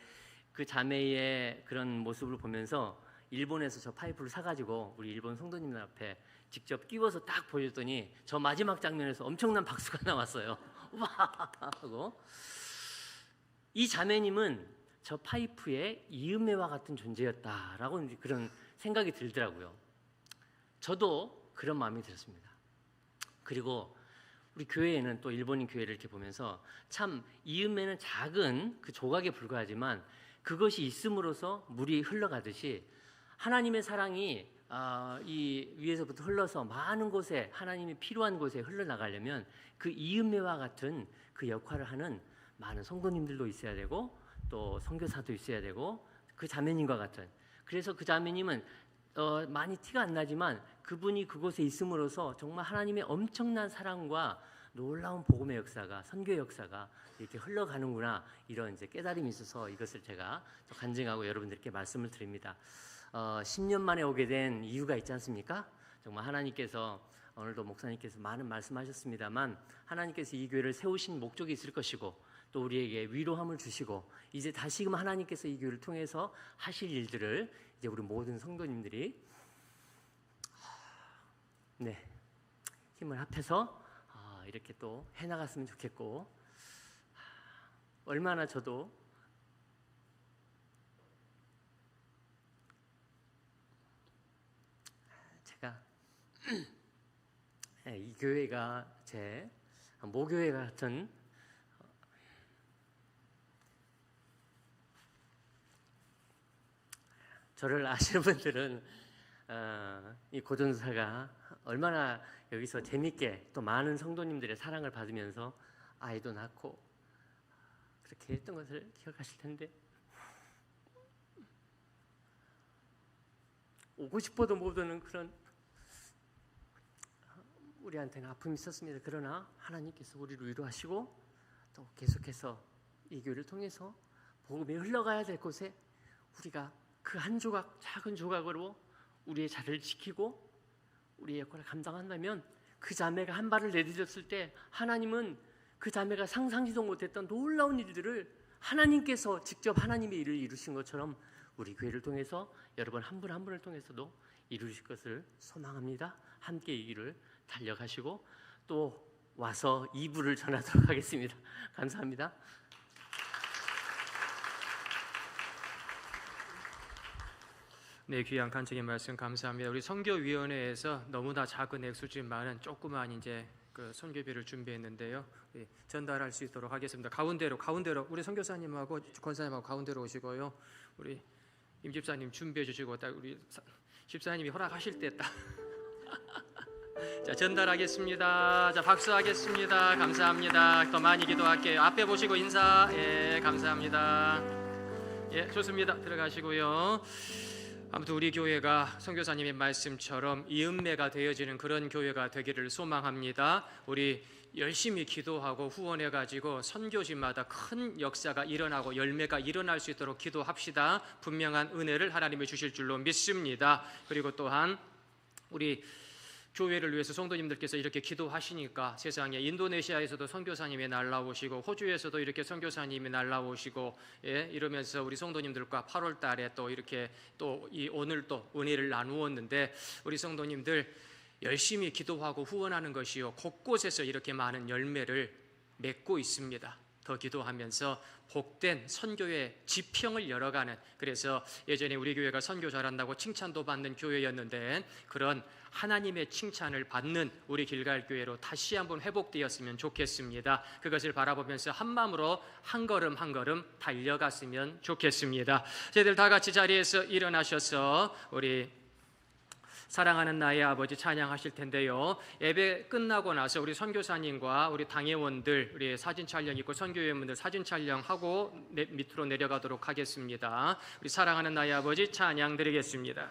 그 자매의 그런 모습을 보면서 일본에서 저 파이프를 사가지고 우리 일본 성도님들 앞에 직접 끼워서 딱 보여줬더니 저 마지막 장면에서 엄청난 박수가 나왔어요. 와 하고. 이 자매님은 저 파이프의 이음매와 같은 존재였다라고 그런 생각이 들더라고요. 저도 그런 마음이 들었습니다. 그리고 우리 교회에는 또 일본인 교회를 이렇게 보면서 참 이음매는 작은 그 조각에 불과하지만 그것이 있음으로써 물이 흘러가듯이 하나님의 사랑이 이 위에서부터 흘러서 많은 곳에, 하나님이 필요한 곳에 흘러나가려면 그 이음매와 같은 그 역할을 하는 많은 성도님들도 있어야 되고 또 선교사도 있어야 되고 그 자매님과 같은. 그래서 그 자매님은 많이 티가 안 나지만 그분이 그곳에 있음으로써 정말 하나님의 엄청난 사랑과 놀라운 복음의 역사가, 선교의 역사가 이렇게 흘러가는구나, 이런 이제 깨달음이 있어서 이것을 제가 또 간증하고 여러분들께 말씀을 드립니다. 10년 만에 오게 된 이유가 있지 않습니까? 정말 하나님께서 오늘도 목사님께서 많은 말씀하셨습니다만 하나님께서 이 교회를 세우신 목적이 있을 것이고 또 우리에게 위로함을 주시고 이제 다시금 하나님께서 이 교회를 통해서 하실 일들을 이제 우리 모든 성도님들이 힘을 합해서 이렇게 또 해나갔으면 좋겠고, 얼마나 저도 제가 이 교회가 제 모교회 같은 저를 아시는 분들은 이 고전사가 얼마나 여기서 재밌게 또 많은 성도님들의 사랑을 받으면서 아이도 낳고 그렇게 했던 것을 기억하실 텐데, 오고 싶어도 못 오는 그런 우리한테는 아픔이 있었습니다. 그러나 하나님께서 우리를 위로하시고 또 계속해서 이 교회를 통해서 복음이 흘러가야 될 곳에 우리가 그 한 조각, 작은 조각으로 우리의 자리를 지키고 우리의 역할을 감당한다면 그 자매가 한 발을 내디뎠을 때 하나님은 그 자매가 상상지도 못했던 놀라운 일들을 하나님께서 직접 하나님의 일을 이루신 것처럼 우리 교회를 통해서 여러분 한 분 한 분을 통해서도 이루실 것을 소망합니다. 함께 이 길을 달려가시고 또 와서 2부를 전하도록 하겠습니다. 감사합니다. 네, 귀한 간증의 말씀 감사합니다. 우리 선교위원회에서 너무나 작은 액수지만은 조그만 이제 그 선교비를 준비했는데요. 전달할 수 있도록 하겠습니다. 가운데로 우리 선교사님하고 권사님하고 가운데로 오시고요. 우리 임 집사님 준비해 주시고 딱 우리 집사님이 허락하실 때 딱 자, 전달하겠습니다. 자, 박수하겠습니다. 감사합니다. 더 많이 기도할게요. 앞에 보시고 인사. 예, 감사합니다. 예, 좋습니다. 들어가시고요. 아무튼 우리 교회가 선교사님의 말씀처럼 이음매가 되어지는 그런 교회가 되기를 소망합니다. 우리 열심히 기도하고 후원해가지고 선교지마다 큰 역사가 일어나고 열매가 일어날 수 있도록 기도합시다. 분명한 은혜를 하나님이 주실 줄로 믿습니다. 그리고 또한 우리 교회를 위해서 성도님들께서 이렇게 기도하시니까 세상에 인도네시아에서도 선교사님이 날라오시고 호주에서도 이렇게 선교사님이 날라오시고 예, 이러면서 우리 성도님들과 8월 달에 또 이렇게 또 이 오늘 또 은혜를 나누었는데 우리 성도님들 열심히 기도하고 후원하는 것이요 곳곳에서 이렇게 많은 열매를 맺고 있습니다. 더 기도하면서 복된 선교의 지평을 열어가는, 그래서 예전에 우리 교회가 선교 잘한다고 칭찬도 받는 교회였는데 그런 하나님의 칭찬을 받는 우리 길갈교회로 다시 한번 회복되었으면 좋겠습니다. 그것을 바라보면서 한 마음으로 한 걸음 한 걸음 달려갔으면 좋겠습니다. 저희들 다 같이 자리에서 일어나셔서 우리 사랑하는 나의 아버지 찬양하실 텐데요. 예배 끝나고 나서 우리 선교사님과 우리 당회원들 우리 사진 촬영 있고 선교회원분들 사진 촬영하고 밑으로 내려가도록 하겠습니다. 우리 사랑하는 나의 아버지 찬양 드리겠습니다.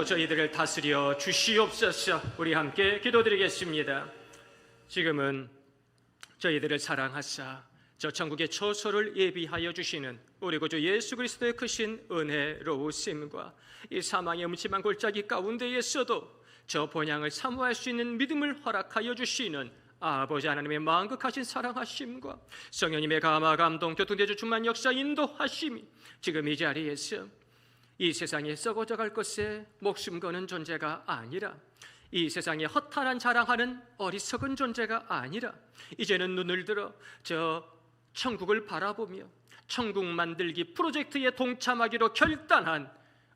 저희들을 다스려 주시옵소서. 우리 함께 기도드리겠습니다. 지금은 저희들을 사랑하사 저 천국의 처소를 예비하여 주시는 우리 구주 예수 그리스도의 크신 은혜로우심과 이 사망의 음침한 골짜기 가운데에서도 저 본향을 사모할 수 있는 믿음을 허락하여 주시는 아버지 하나님의 만극하신 사랑하심과 성령님의 감화 감동 교통대주 충만 역사 인도하심이 지금 이 자리에서 이 세상에 썩어져갈 것에 목숨 거는 존재가 아니라 이 세상에 허탈한 자랑하는 어리석은 존재가 아니라 이제는 눈을 들어 저 천국을 바라보며 천국 만들기 프로젝트에 동참하기로 결단한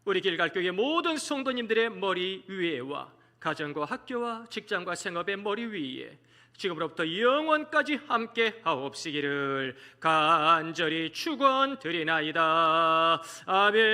우리 길갈교회 모든 성도님들의 머리 위에와 가정과 학교와 직장과 생업의 머리 위에 지금으로부터 영원까지 함께 하옵시기를 간절히 축원드리나이다. 아멘.